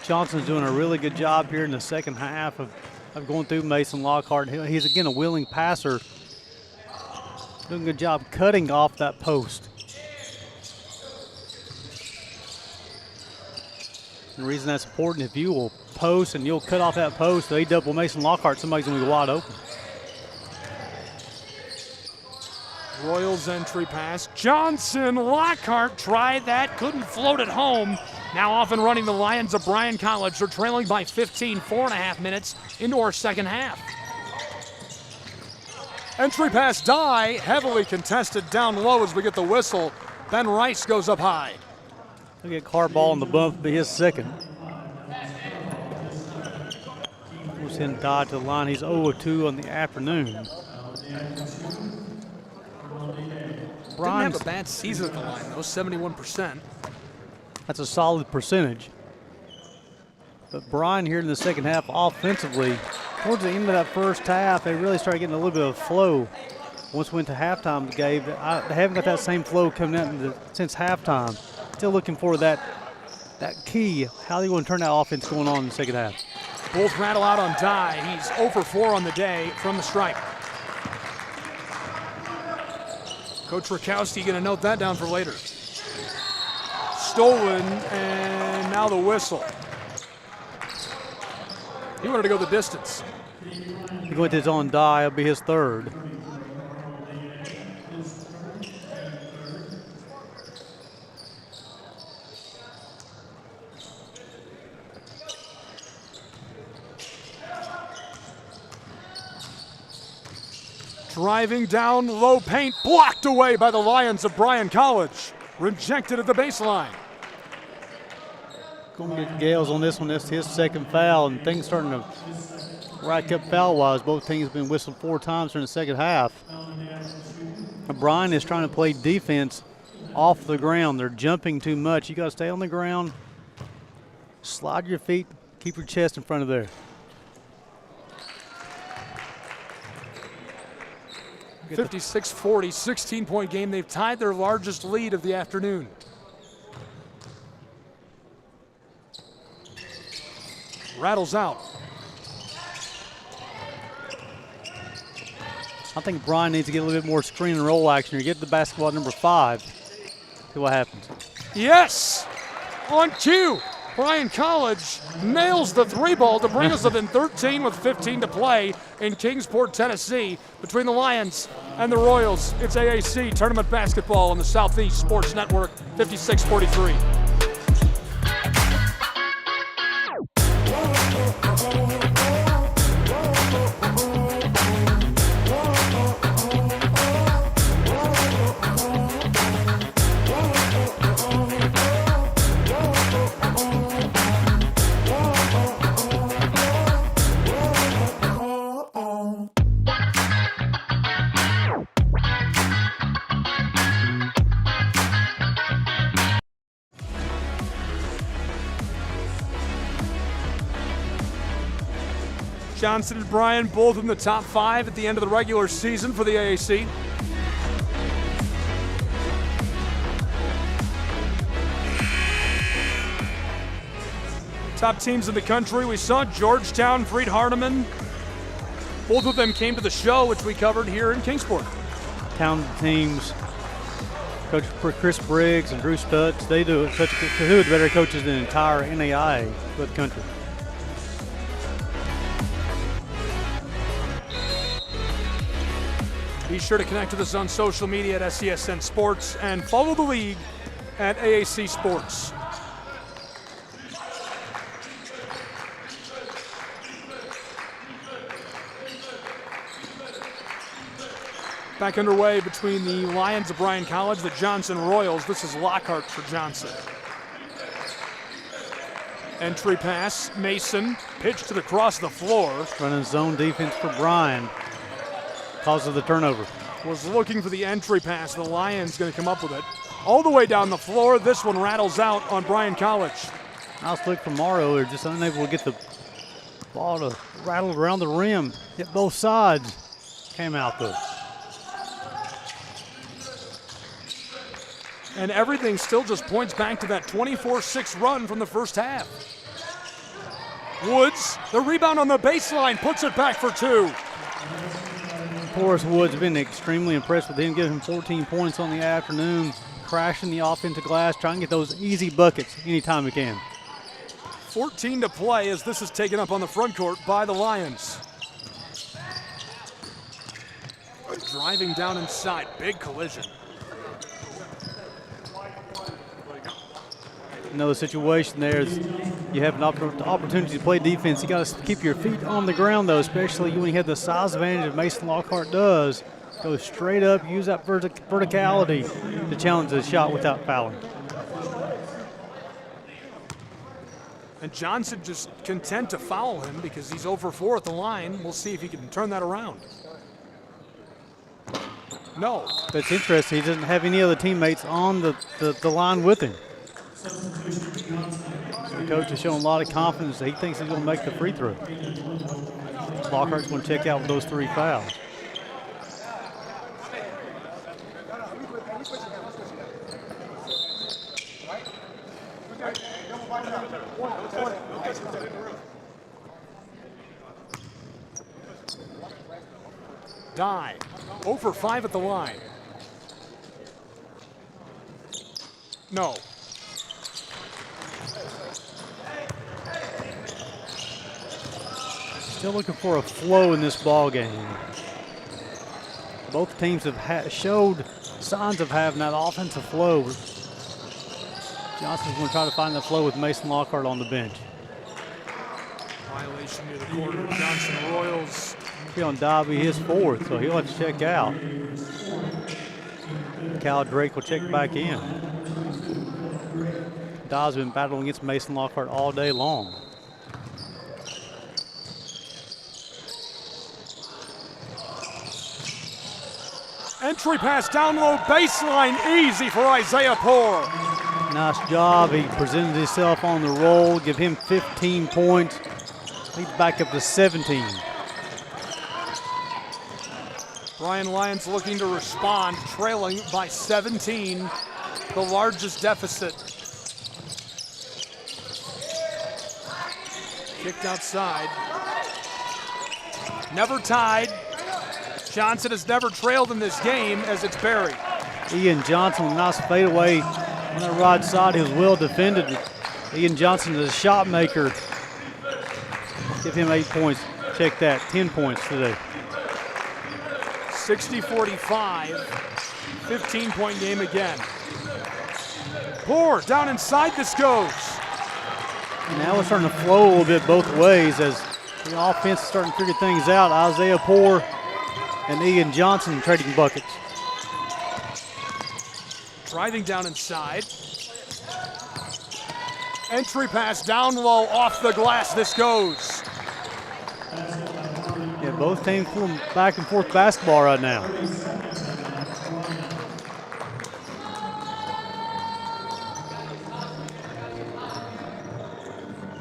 Johnson's doing a really good job here in the second half of going through Mason Lockhart. He's, again, a willing passer. Doing a good job cutting off that post. And the reason that's important, if you will post and you'll cut off that post, they double Mason Lockhart, somebody's going to be wide open. Royals entry pass. Johnson, Lockhart tried that, couldn't float it home. Now off and running the Lions of Bryan College. They're trailing by 15, 4.5 minutes into our second half. Entry pass Dye, heavily contested down low as we get the whistle. Ben Rice goes up high. Look at Carball on the bump, be his second. We'll send Dye to the line. He's 0-2 on the afternoon. Didn't have a bad season at the line, though, 71%. That's a solid percentage. But Bryan here in the second half offensively, towards the end of that first half, they really started getting a little bit of flow. Once we went to halftime, Gabe, they haven't got that same flow coming out since halftime. Still looking for that key. How are they going to turn that offense going on in the second half? Both rattle out on die. He's 0 for 4 on the day from the stripe. Coach Rakowski going to note that down for later. Stolen, and now the whistle. He wanted to go the distance. He went to his own die. It'll be his third. Driving down low paint, blocked away by the Lions of Bryan College. Rejected at the baseline. Going to get Gales on this one. That's his second foul, and things starting to rack up foul-wise. Both teams have been whistled 4 times during the second half. Bryan is trying to play defense off the ground. They're jumping too much. You got to stay on the ground, slide your feet, keep your chest in front of there. 56-40, 16-point game. They've tied their largest lead of the afternoon. Rattles out. I think Bryan needs to get a little bit more screen and roll action here. Get the basketball at number 5. See what happens. Yes! On cue. Bryan College nails the 3-ball to bring us within 13 with 15 to play in Kingsport, Tennessee, between the Lions and the Royals. It's AAC Tournament Basketball on the Southeast Sports Network, 56-43. Johnson and Bryan both in the top 5 at the end of the regular season for the AAC. Top teams in the country. We saw Georgetown, Freed Hardeman. Both of them came to the show, which we covered here in Kingsport. Talented teams. Coach Chris Briggs and Drew Stutz, they do such two of the better coaches in the entire NAIA for the country. Be sure to connect with us on social media at SCSN Sports and follow the league at AAC Sports. Back underway between the Lions of Bryan College, the Johnson Royals. This is Lockhart for Johnson. Entry pass, Mason, pitched it across the floor. Running zone defense for Bryan. Cause of the turnover. Was looking for the entry pass. The Lions going to come up with it. All the way down the floor. This one rattles out on Bryan College. Nice look from Morrow. They're just unable to get the ball to rattle around the rim. Hit both sides. Came out though. And everything still just points back to that 24-6 run from the first half. Woods, the rebound on the baseline, puts it back for 2. Forrest Woods has been extremely impressed with him, giving him 14 points on the afternoon, crashing the offensive glass, trying to get those easy buckets anytime he can. 14 to play as this is taken up on the front court by the Lions. Driving down inside, big collision. Another situation there is you have an opportunity to play defense. You got to keep your feet on the ground, though, especially when you have the size advantage that Mason Lockhart does. Go straight up, use that verticality to challenge the shot without fouling. And Johnson just content to foul him because he's 0 for 4 at the line. We'll see if he can turn that around. No. That's interesting. He doesn't have any other teammates on the line with him. Coach coach is showing a lot of confidence that he thinks he's going to make the free throw. Lockhart's going to check out with those 3 fouls. Dye, 0 for 5 at the line. No. Still looking for a flow in this ball game. Both teams have showed signs of having that offensive flow. Johnson's going to try to find the flow with Mason Lockhart on the bench. Violation near the corner. Johnson Royals. He'll on Dobby his 4th, so he'll have to check out. Cal Drake will check back in. Dobbs been battling against Mason Lockhart all day long. Entry pass down low, baseline, easy for Isaiah Poor. Nice job. He presented himself on the roll. Give him 15 points. Leads back up to 17. Bryan Lions looking to respond, trailing by 17, the largest deficit. Kicked outside. Never tied. Johnson has never trailed in this game as it's buried. Ian Johnson with a nice fadeaway on that right side. He was well defended. Ian Johnson is a shot maker. Give him 8 points. Check that, 10 points today. 60-45, 15-point game again. Poor down inside this goes. And now it's starting to flow a little bit both ways as the offense is starting to figure things out. Isaiah Poor and Ian Johnson trading buckets. Driving down inside. Entry pass down low off the glass. This goes. Yeah, both teams pulling back and forth basketball right now.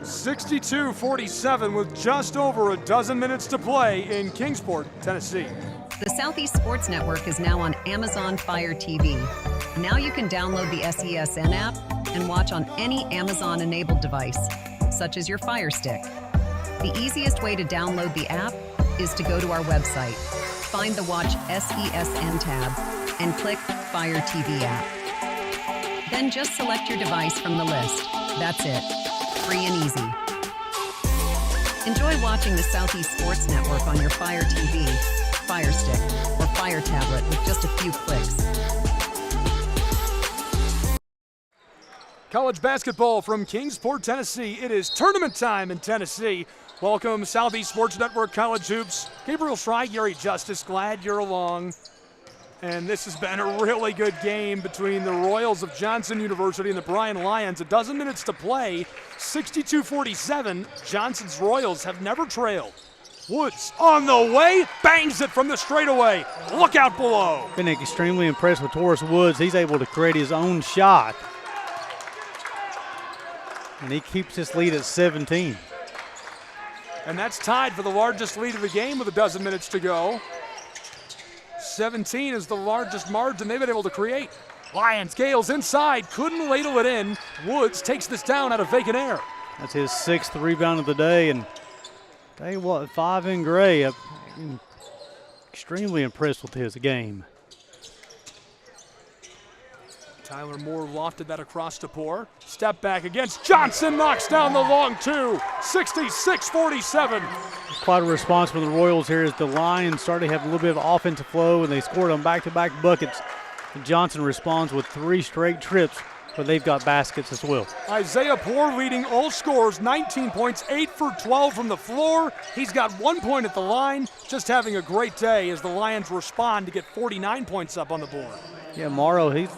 (62-47) with just over a dozen minutes to play in Kingsport, Tennessee. The Southeast Sports Network is now on Amazon Fire TV. Now you can download the SESN app and watch on any Amazon-enabled device, such as your Fire Stick. The easiest way to download the app is to go to our website, find the Watch SESN tab, and click Fire TV app. Then just select your device from the list. That's it. Free and easy. Enjoy watching the Southeast Sports Network on your Fire TV, Fire Stick, or Fire tablet with just a few clicks. College basketball from Kingsport, Tennessee. It is tournament time in Tennessee. Welcome, Southeast Sports Network College Hoops. Gabriel Fry, Gary Justice, glad you're along. And this has been a really good game between the Royals of Johnson University and the Bryan Lions. A dozen minutes to play, 62-47. Johnson's Royals have never trailed. Woods on the way, bangs it from the straightaway. Look out below. Been extremely impressed with Taurus Woods. He's able to create his own shot. And he keeps his lead at 17. And that's tied for the largest lead of the game with a dozen minutes to go. 17 is the largest margin they've been able to create. Lions, Gales inside, couldn't ladle it in. Woods takes this down out of vacant air. That's his 6th rebound of the day, and tell you what, 5 in gray. I'm extremely impressed with his game. Tyler Moore lofted that across to Poor. Step back against Johnson, knocks down the long two. 66-47. Quite a response from the Royals here as the Lions started to have a little bit of offensive flow, and they scored on back-to-back buckets. And Johnson responds with 3 straight trips, but they've got baskets as well. Isaiah Poor leading all scorers, 19 points, 8 for 12 from the floor. He's got 1 point at the line, just having a great day as the Lions respond to get 49 points up on the board. Yeah, Morrow, he's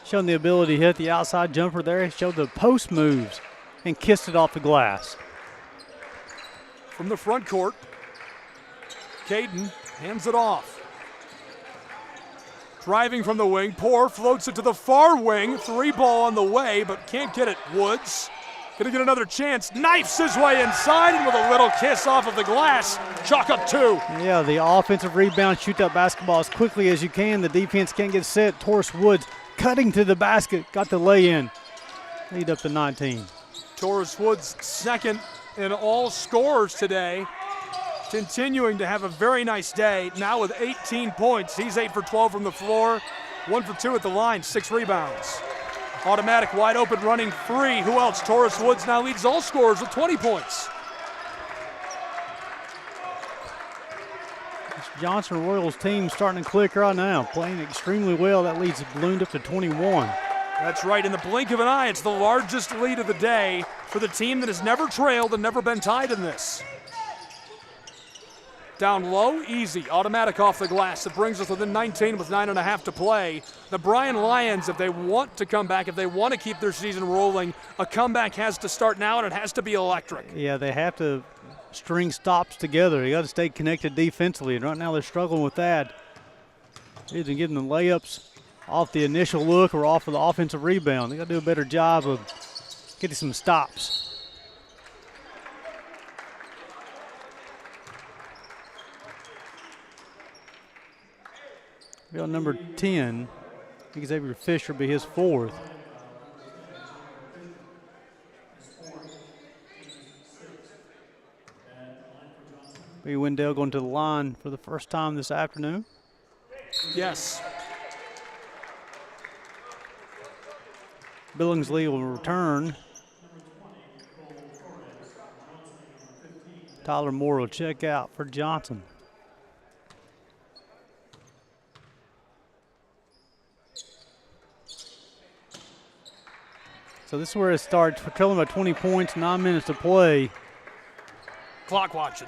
shown the ability to hit the outside jumper there. He showed the post moves and kissed it off the glass. From the front court, Caden hands it off. Driving from the wing, Poor floats it to the far wing. 3 ball on the way, but can't get it. Woods Gonna get another chance. Knifes his way inside, and with a little kiss off of the glass, chalk up 2. Yeah, the offensive rebound, shoot that basketball as quickly as you can. The defense can't get set. Taurus Woods cutting to the basket, got the lay-in. Lead up to 19. Taurus Woods second in all scores today. Continuing to have a very nice day, now with 18 points. He's 8 for 12 from the floor, 1 for 2 at the line, 6 rebounds. Automatic wide open running 3. Who else? Taurus Woods now leads all scorers with 20 points. This Johnson Royals team starting to click right now, playing extremely well. That lead's ballooned up to 21. That's right, in the blink of an eye, it's the largest lead of the day for the team that has never trailed and never been tied in this. Down low, easy, automatic off the glass. It brings us within 19 with 9.5 to play. The Bryan Lions, if they want to come back, if they want to keep their season rolling, a comeback has to start now, and it has to be electric. Yeah, they have to string stops together. You got to stay connected defensively, and right now they're struggling with that. Either getting the layups off the initial look or off of the offensive rebound. They got to do a better job of getting some stops. On number 10, Xavier Fisher be his 4th. B. Wendell going to the line for the first time this afternoon. Yes. Billingsley will return. Tyler Moore will check out for Johnson. So this is where it starts. We're trailing by 20 points, 9 minutes to play. Clock watching.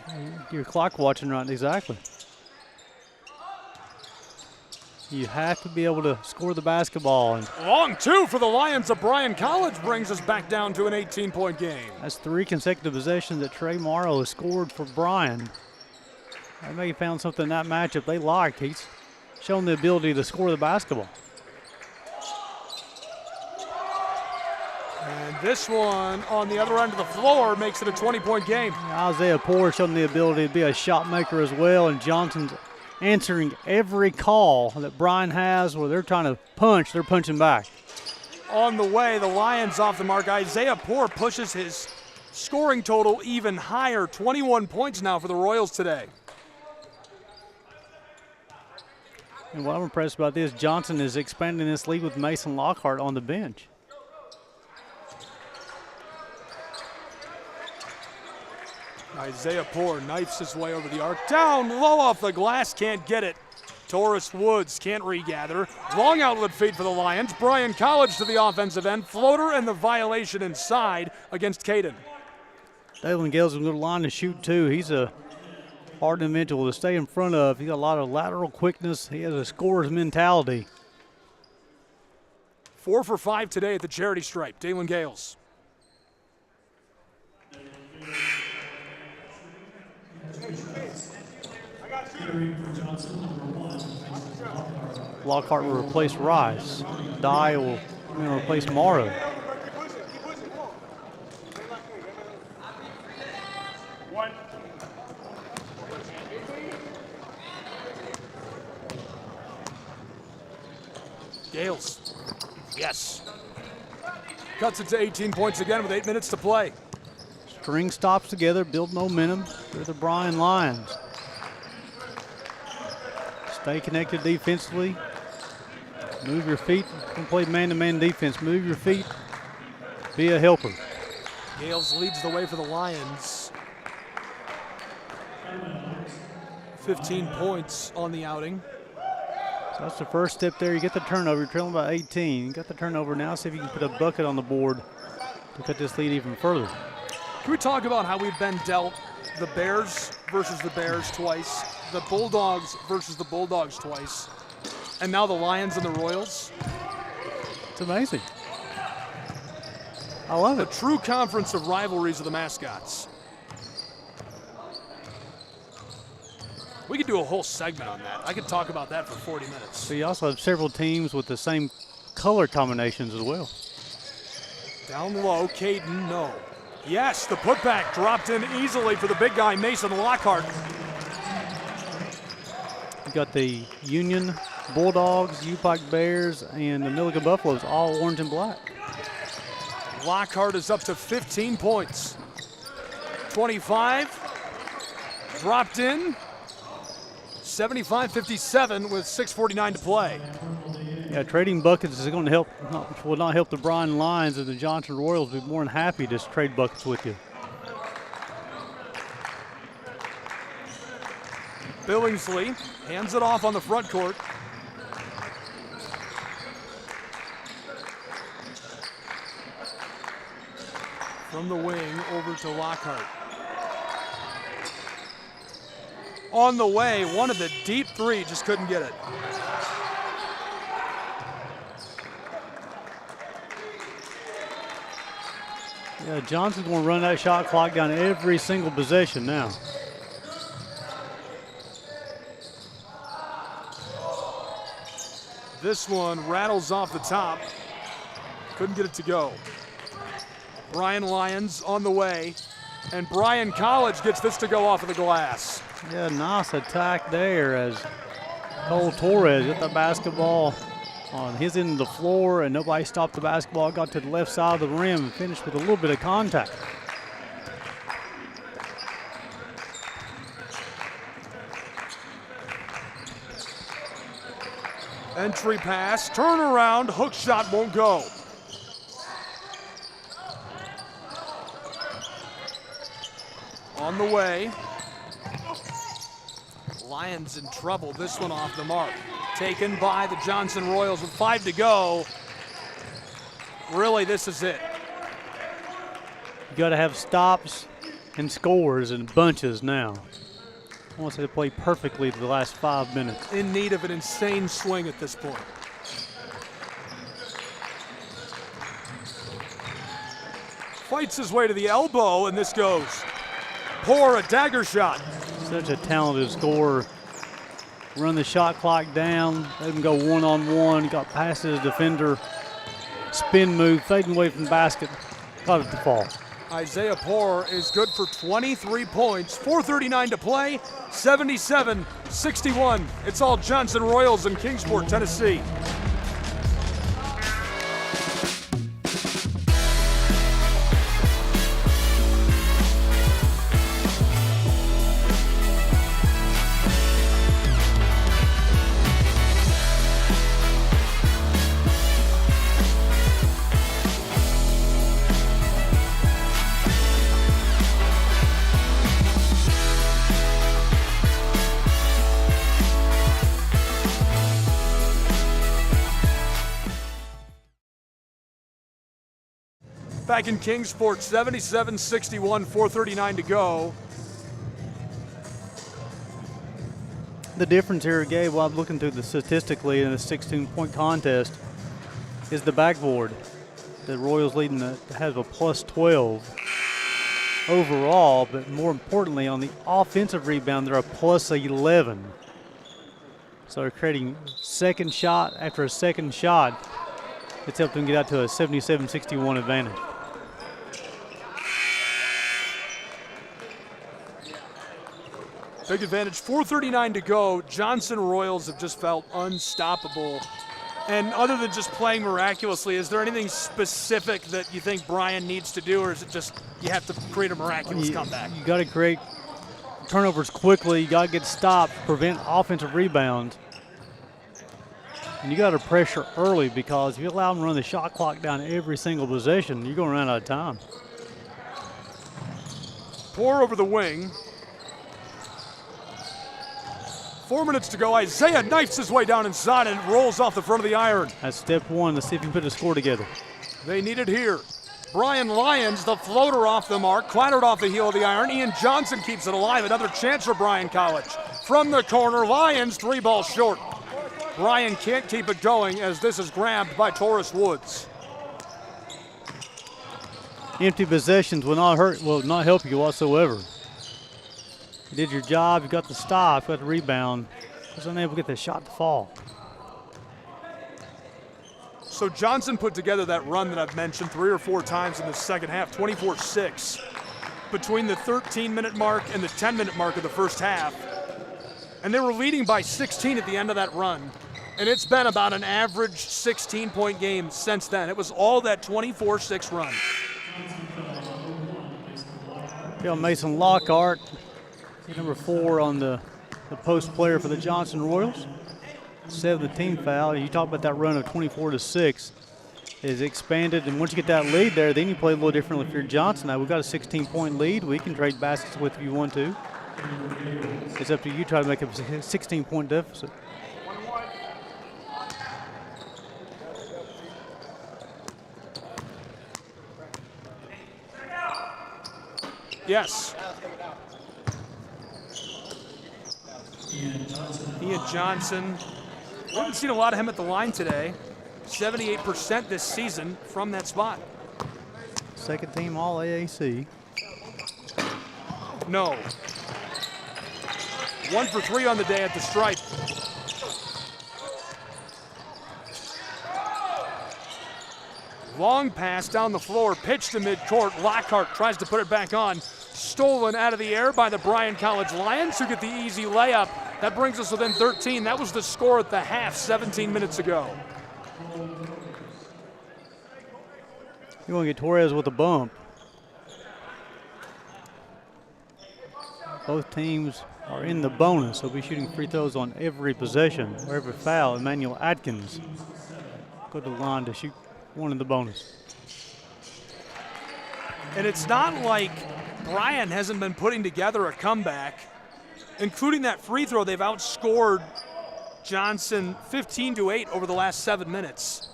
You're clock watching, right? Exactly. You have to be able to score the basketball. And long 2 for the Lions of Bryan College brings us back down to an 18-point game. That's 3 consecutive possessions that Trey Morrow has scored for Bryan. They may have found something in that matchup they liked. He's shown the ability to score the basketball. And this one on the other end of the floor makes it a 20-point game. Isaiah Poore showing the ability to be a shot maker as well, and Johnson's answering every call that Bryan has where they're trying to punch, they're punching back. On the way, the Lions off the mark. Isaiah Poore pushes his scoring total even higher, 21 points now for the Royals today. And what I'm impressed about this, Johnson is expanding this lead with Mason Lockhart on the bench. Isaiah Poore knifes his way over the arc. Down low off the glass, can't get it. Taurus Woods can't regather. Long outlet feed for the Lions. Bryan College to the offensive end. Floater and the violation inside against Caden. Dalen Gales is going to line to shoot too. He's a hard individual to stay in front of. He's got a lot of lateral quickness. He has a scorer's mentality. 4 for 5 today at the charity stripe. Dalen Gales. Lockhart will replace Rice. Dye will replace Morrow. Gales. Yes. Cuts it to 18 points again with 8 minutes to play. String stops together, build momentum for the Bryan Lions. Stay connected defensively. Move your feet. Don't play man-to-man defense. Move your feet. Be a helper. Gales leads the way for the Lions. 15 points on the outing. So that's the first step there. You get the turnover. You're trailing by 18. You got the turnover now. See if you can put a bucket on the board to cut this lead even further. Can we talk about how we've been dealt the Bears versus the Bears twice, the Bulldogs versus the Bulldogs twice, and now the Lions and the Royals? It's amazing. I love it. The true conference of rivalries of the mascots. We could do a whole segment on that. I could talk about that for 40 minutes. So you also have several teams with the same color combinations as well. Down low, Caden, no. Yes, the putback dropped in easily for the big guy, Mason Lockhart. You got the Union Bulldogs, U-Pike Bears, and the Milligan Buffaloes, all orange and black. Lockhart is up to 15 points. 25, dropped in. 75-57 with 6:49 to play. Yeah, trading buckets is going to help. Will not help the Bryan Lions, and the Johnson Royals will be more than happy to trade buckets with you. Billingsley hands it off on the front court. From the wing over to Lockhart. On the way, wanted the deep three, just couldn't get it. Yeah, Johnson's going to run that shot clock down every single possession now. This one rattles off the top. Couldn't get it to go. Bryan Lions on the way, and Bryan College gets this to go off of the glass. Yeah, nice attack there as Cole Torres hit the basketball on his end of the floor, and nobody stopped the basketball, got to the left side of the rim and finished with a little bit of contact. Entry pass, turnaround, hook shot won't go. On the way. Lions in trouble, this one off the mark. Taken by the Johnson Royals with 5 to go. Really, this is it. You got to have stops and scores in bunches now. I want to say they play perfectly the last 5 minutes. In need of an insane swing at this point. Fights his way to the elbow, and this goes. Pour a dagger shot. Such a talented scorer. Run the shot clock down, let him go one-on-one, got past his defender, spin move, fading away from the basket, got it to fall. Isaiah Poor is good for 23 points, 4:39 to play, 77-61. It's all Johnson Royals in Kingsport, Tennessee. Back in Kingsport, 77-61, 4:39 to go. The difference here, Gabe, while I'm looking through the statistically in a 16-point contest, is the backboard. The Royals leading has a plus 12 overall, but more importantly, on the offensive rebound, they're a plus 11. So they're creating second shot after a second shot. It's helped them get out to a 77-61 advantage. Big advantage, 4:39 to go. Johnson Royals have just felt unstoppable. And other than just playing miraculously, is there anything specific that you think Bryan needs to do, or is it just you have to create a miraculous comeback? You got to create turnovers quickly. You got to get stopped, prevent offensive rebounds. And you got to pressure early, because if you allow them to run the shot clock down every single possession, you're going to run out of time. Pour over the wing. 4 minutes to go. Isaiah knifes his way down inside and rolls off the front of the iron. That's step one. Let's see if you can put a score together. They need it here. Bryan Lions, the floater off the mark, clattered off the heel of the iron. Ian Johnson keeps it alive. Another chance for Bryan College. From the corner, Lions 3 balls short. Bryan can't keep it going as this is grabbed by Taurus Woods. Empty possessions will not help you whatsoever. You did your job, you got the stop, you got the rebound. Was unable to get the shot to fall. So Johnson put together that run that I've mentioned 3 or 4 times in the second half, 24-6, between the 13-minute mark and the 10-minute mark of the first half. And they were leading by 16 at the end of that run. And it's been about an average 16-point game since then. It was all that 24-6 run. Mason Lockhart, number 4 on the post player for the Johnson Royals. 17 foul. You talk about that run of 24-6 is expanded, and once you get that lead there, then you play a little differently if you're Johnson. Now we've got a 16-point lead. We can trade baskets with if you want to. It's up to you to try to make a 16-point deficit. Yes. Ian Johnson. We haven't seen a lot of him at the line today. 78% this season from that spot. Second team All AAC. No. 1 for 3 on the day at the stripe. Long pass down the floor, pitched to midcourt. Lockhart tries to put it back on. Stolen out of the air by the Bryan College Lions, who get the easy layup. That brings us within 13. That was the score at the half 17 minutes ago. You want to get Torres with a bump. Both teams are in the bonus. They'll be shooting free throws on every possession or every foul. Emmanuel Atkins go to the line to shoot one in the bonus. And it's not like Bryan hasn't been putting together a comeback. Including that free throw, they've outscored Johnson 15-8 over the last 7 minutes.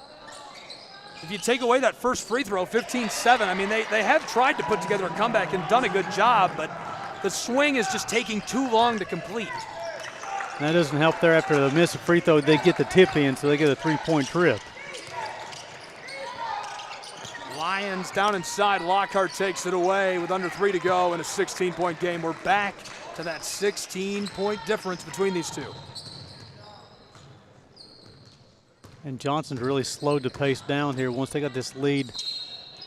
If you take away that first free throw, 15-7, I mean, they have tried to put together a comeback and done a good job, but the swing is just taking too long to complete. And that doesn't help there. After the miss a free throw, they get the tip in, so they get a 3-point trip. Lions down inside. Lockhart takes it away with under 3 to go in a 16-point game. We're back to that 16-point difference between these two. And Johnson's really slowed the pace down here once they got this lead in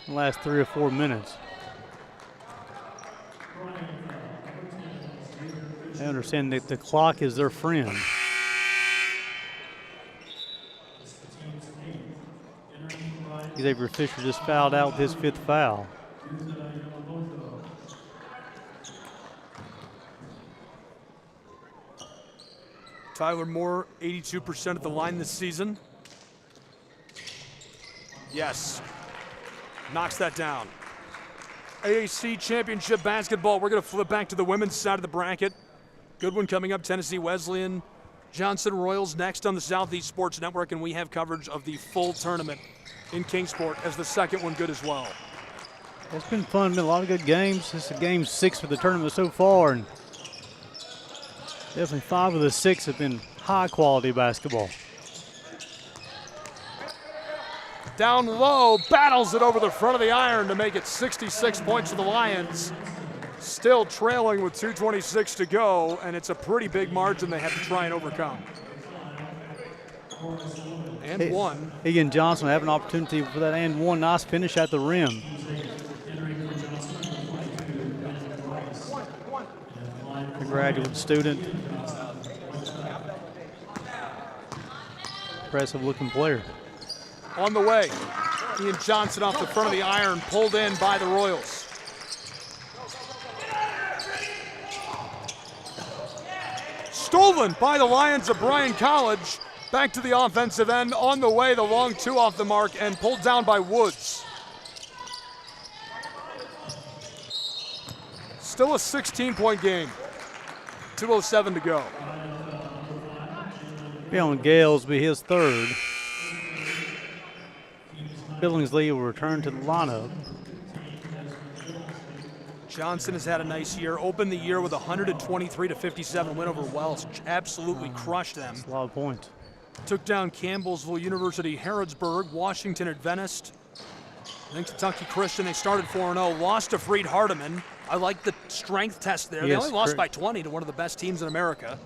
the last 3 or 4 minutes. They understand that the clock is their friend. Xavier Fisher just fouled out with his 5th foul. Tyler Moore, 82% at the line this season. Yes. Knocks that down. AAC Championship Basketball. We're going to flip back to the women's side of the bracket. Good one coming up. Tennessee Wesleyan, Johnson Royals next on the Southeast Sports Network, and we have coverage of the full tournament in Kingsport as the second one good as well. It's been fun. Been a lot of good games. This is game 6 for the tournament so far, and definitely 5 of the 6 have been high-quality basketball. Down low, battles it over the front of the iron to make it 66 points for the Lions. Still trailing with 2:26 to go, and it's a pretty big margin they have to try and overcome. And one. Egan Johnson will have an opportunity for that and one. Nice finish at the rim. A graduate student. Impressive looking player. On the way, Ian Johnson off the front of the iron, pulled in by the Royals. Stolen by the Lions of Bryan College. Back to the offensive end, on the way, the long 2 off the mark and pulled down by Woods. Still a 16-point game. 2:07 to go. Keon Gales will be his 3rd. Billingsley will return to the lineup. Johnson has had a nice year. Opened the year with a 123-57 win over Wells. Absolutely crushed them. That's a lot of points. Took down Campbellsville University, Harrodsburg, Washington Adventist, then Kentucky Christian. They started 4-0. Lost to Freed Hardeman. I like the strength test there. Yes, they only lost by 20 to one of the best teams in America.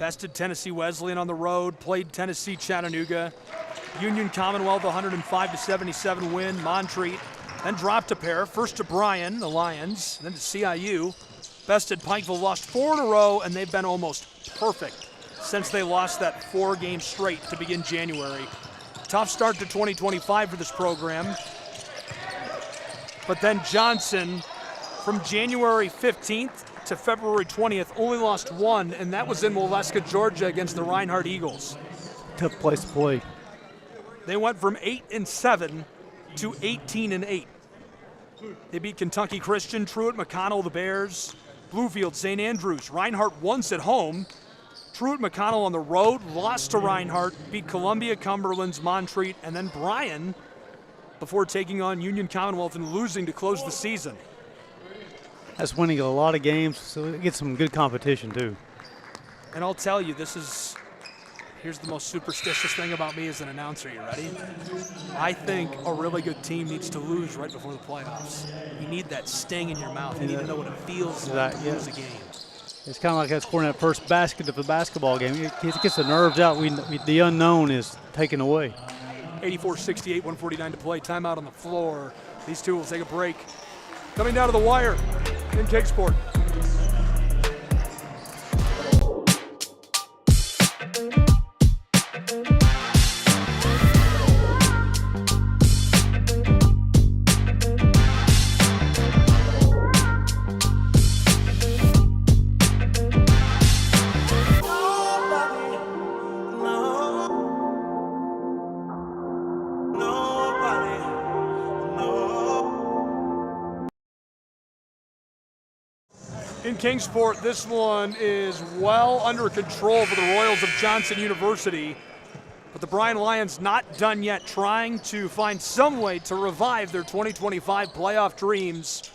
bested Tennessee Wesleyan on the road, played Tennessee Chattanooga. Union Commonwealth 105-77 win, Montreat. Then dropped a pair, first to Bryan, the Lions, then to CIU. Bested Pikeville, lost 4 in a row, and they've been almost perfect since they lost that 4-game straight to begin January. Tough start to 2025 for this program. But then Johnson, from January 15th to February 20th, only lost 1, and that was in Waleska, Georgia against the Reinhardt Eagles. Tough place to play. They went from 8-7 to 18-8. They beat Kentucky Christian, Truett McConnell, the Bears, Bluefield, St. Andrews, Reinhardt once at home. Truett McConnell on the road, lost to Reinhardt, beat Columbia, Cumberland's Montreat, and then Bryan before taking on Union Commonwealth and losing to close the season. That's winning a lot of games, so it gets some good competition too. And I'll tell you, here's the most superstitious thing about me as an announcer. You ready? I think a really good team needs to lose right before the playoffs. You need that sting in your mouth. You need to know what it feels like to lose a game. It's kind of like that scoring that first basket of the basketball game. It gets the nerves out. The unknown is taken away. 84-68, 149 to play. Timeout on the floor. These two will take a break. Coming down to the wire in Kingsport. In Kingsport, this one is well under control for the Royals of Johnson University. But the Bryan Lions not done yet, trying to find some way to revive their 2025 playoff dreams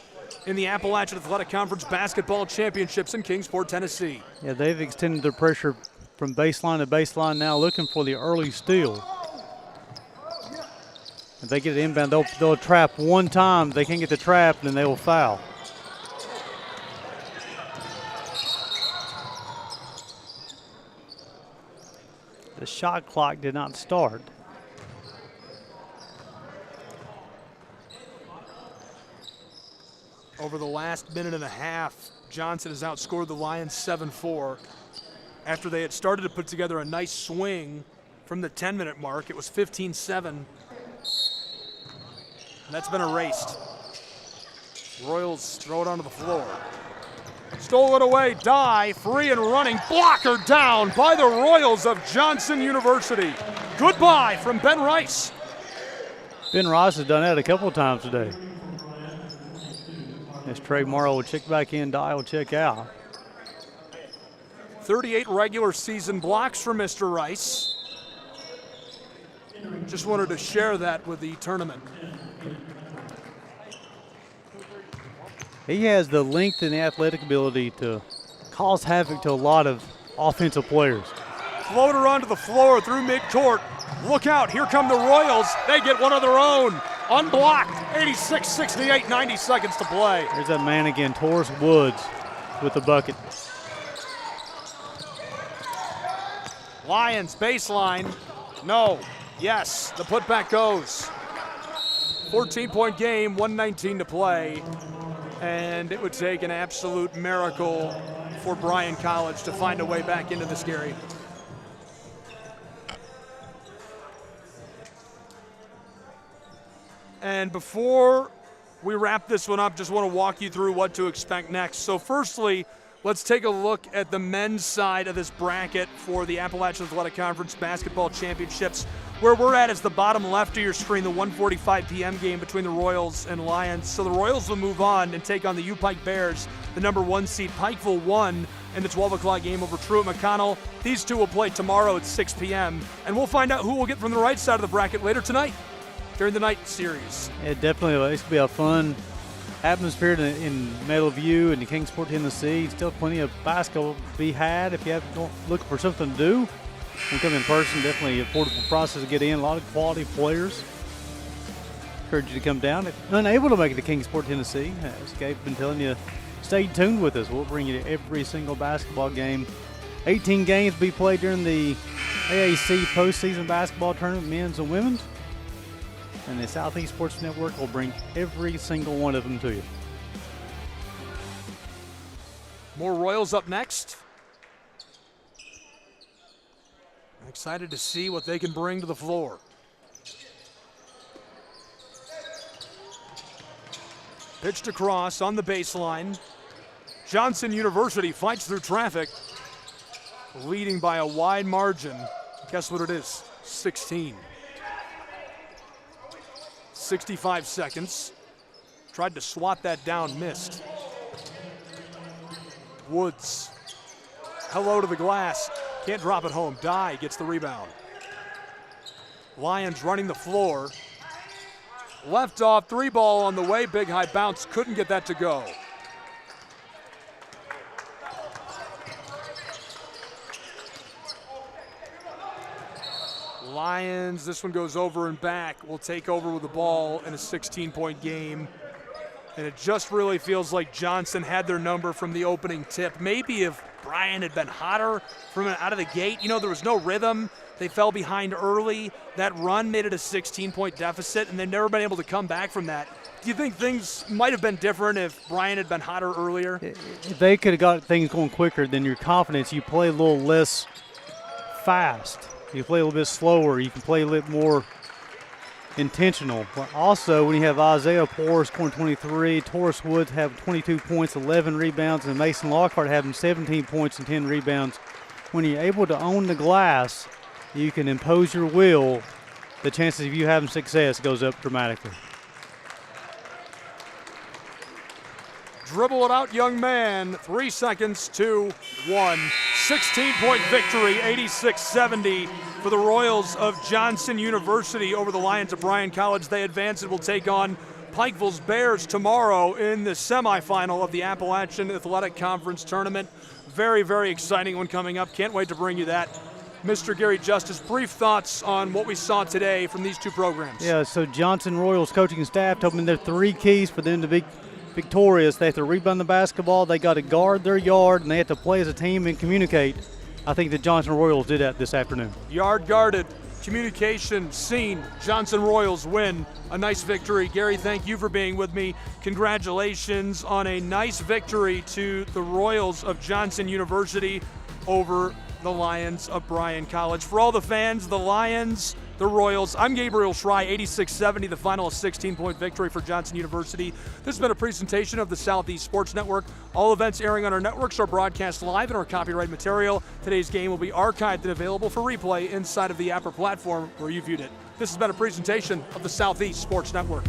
in the Appalachian Athletic Conference Basketball Championships in Kingsport, Tennessee. Yeah, they've extended their pressure from baseline to baseline now, looking for the early steal. If they get it inbound, they'll trap one time. If they can't get the trap, then they will foul. The shot clock did not start. Over the last minute and a half, Johnson has outscored the Lions 7-4. After they had started to put together a nice swing from the 10-minute mark, it was 15-7. That's been erased. Royals throw it onto the floor. Stole it away, Dye, free and running, blocker down by the Royals of Johnson University. Goodbye from Ben Rice. Ben Rice has done that a couple of times today. As Trey Morrow will check back in, Dye will check out. 38 regular season blocks for Mr. Rice. Just wanted to share that with the tournament. He has the length and the athletic ability to cause havoc to a lot of offensive players. Floater onto the floor through midcourt. Look out, here come the Royals. They get one of their own. Unblocked, 86-68, 90 seconds to play. There's that man again, Taurus Woods with the bucket. Lions baseline, no, yes, the putback goes. 14-point game, 1:19 to play. And it would take an absolute miracle for Bryan College to find a way back into this, Gary. And before we wrap this one up, just want to walk you through what to expect next. So firstly, let's take a look at the men's side of this bracket for the Appalachian Athletic Conference Basketball Championships. Where we're at is the bottom left of your screen, the 1:45 p.m. game between the Royals and Lions. So the Royals will move on and take on the U-Pike Bears, the number 1 seed. Pikeville won in the 12 o'clock game over Truett McConnell. These two will play tomorrow at 6 p.m. And we'll find out who will get from the right side of the bracket later tonight during the night series. It definitely it's going to be a fun atmosphere in Meadowview and in Kingsport, Tennessee. Still plenty of basketball to be had if you have looking for something to do. When you come in person, definitely a affordable process to get in. A lot of quality players. Encourage you to come down. If unable to make it to Kingsport, Tennessee, as Gabe's been telling you, stay tuned with us. We'll bring you to every single basketball game 18 games to be played during the AAC postseason basketball tournament, men's and women's. And the Southeast Sports Network will bring every single one of them to you. More Royals up next. Excited to see what they can bring to the floor. Pitched across on the baseline. Johnson University fights through traffic, leading by a wide margin. Guess what it is? 16. 65 seconds. Tried to swat that down, missed. Woods. Hello to the glass. Can't drop it home. Dye gets the rebound. Lions running the floor. Left off, 3-ball on the way. Big high bounce. Couldn't get that to go. Lions, this one goes over and back, will take over with the ball in a 16-point game. And it just really feels like Johnson had their number from the opening tip. Maybe if Bryan had been hotter from out of the gate, you know, there was no rhythm. They fell behind early. That run made it a 16-point deficit, and they've never been able to come back from that. Do you think things might have been different if Bryan had been hotter earlier? If they could have got things going quicker, then your confidence, you play a little less fast. You play a little bit slower. You can play a little more intentional. But also, when you have Isaiah Poore scoring 23, Taurus Woods have 22 points, 11 rebounds, and Mason Lockhart having 17 points and 10 rebounds. When you're able to own the glass, you can impose your will. The chances of you having success goes up dramatically. Dribble it out, young man. 3 seconds, 2, 1. 16-point victory, 86-70 for the Royals of Johnson University over the Lions of Bryan College. They advance and will take on Pikeville's Bears tomorrow in the semifinal of the Appalachian Athletic Conference Tournament. Very, very exciting one coming up. Can't wait to bring you that. Mr. Gary Justice, brief thoughts on what we saw today from these two programs. Yeah, so Johnson Royals coaching staff told me there are 3 keys for them to be victorious. They have to rebound the basketball, they got to guard their yard, and they have to play as a team and communicate. I think the Johnson Royals did that this afternoon. Yard guarded, communication seen. Johnson Royals win a nice victory. Gary, thank you for being with me. Congratulations on a nice victory to the Royals of Johnson University over the Lions of Bryan College. For all the fans, the Lions, the Royals, I'm Gabriel Schrei, 86-70, the final 16-point victory for Johnson University. This has been a presentation of the Southeast Sports Network. All events airing on our networks are broadcast live in our copyright material. Today's game will be archived and available for replay inside of the Apper platform where you viewed it. This has been a presentation of the Southeast Sports Network.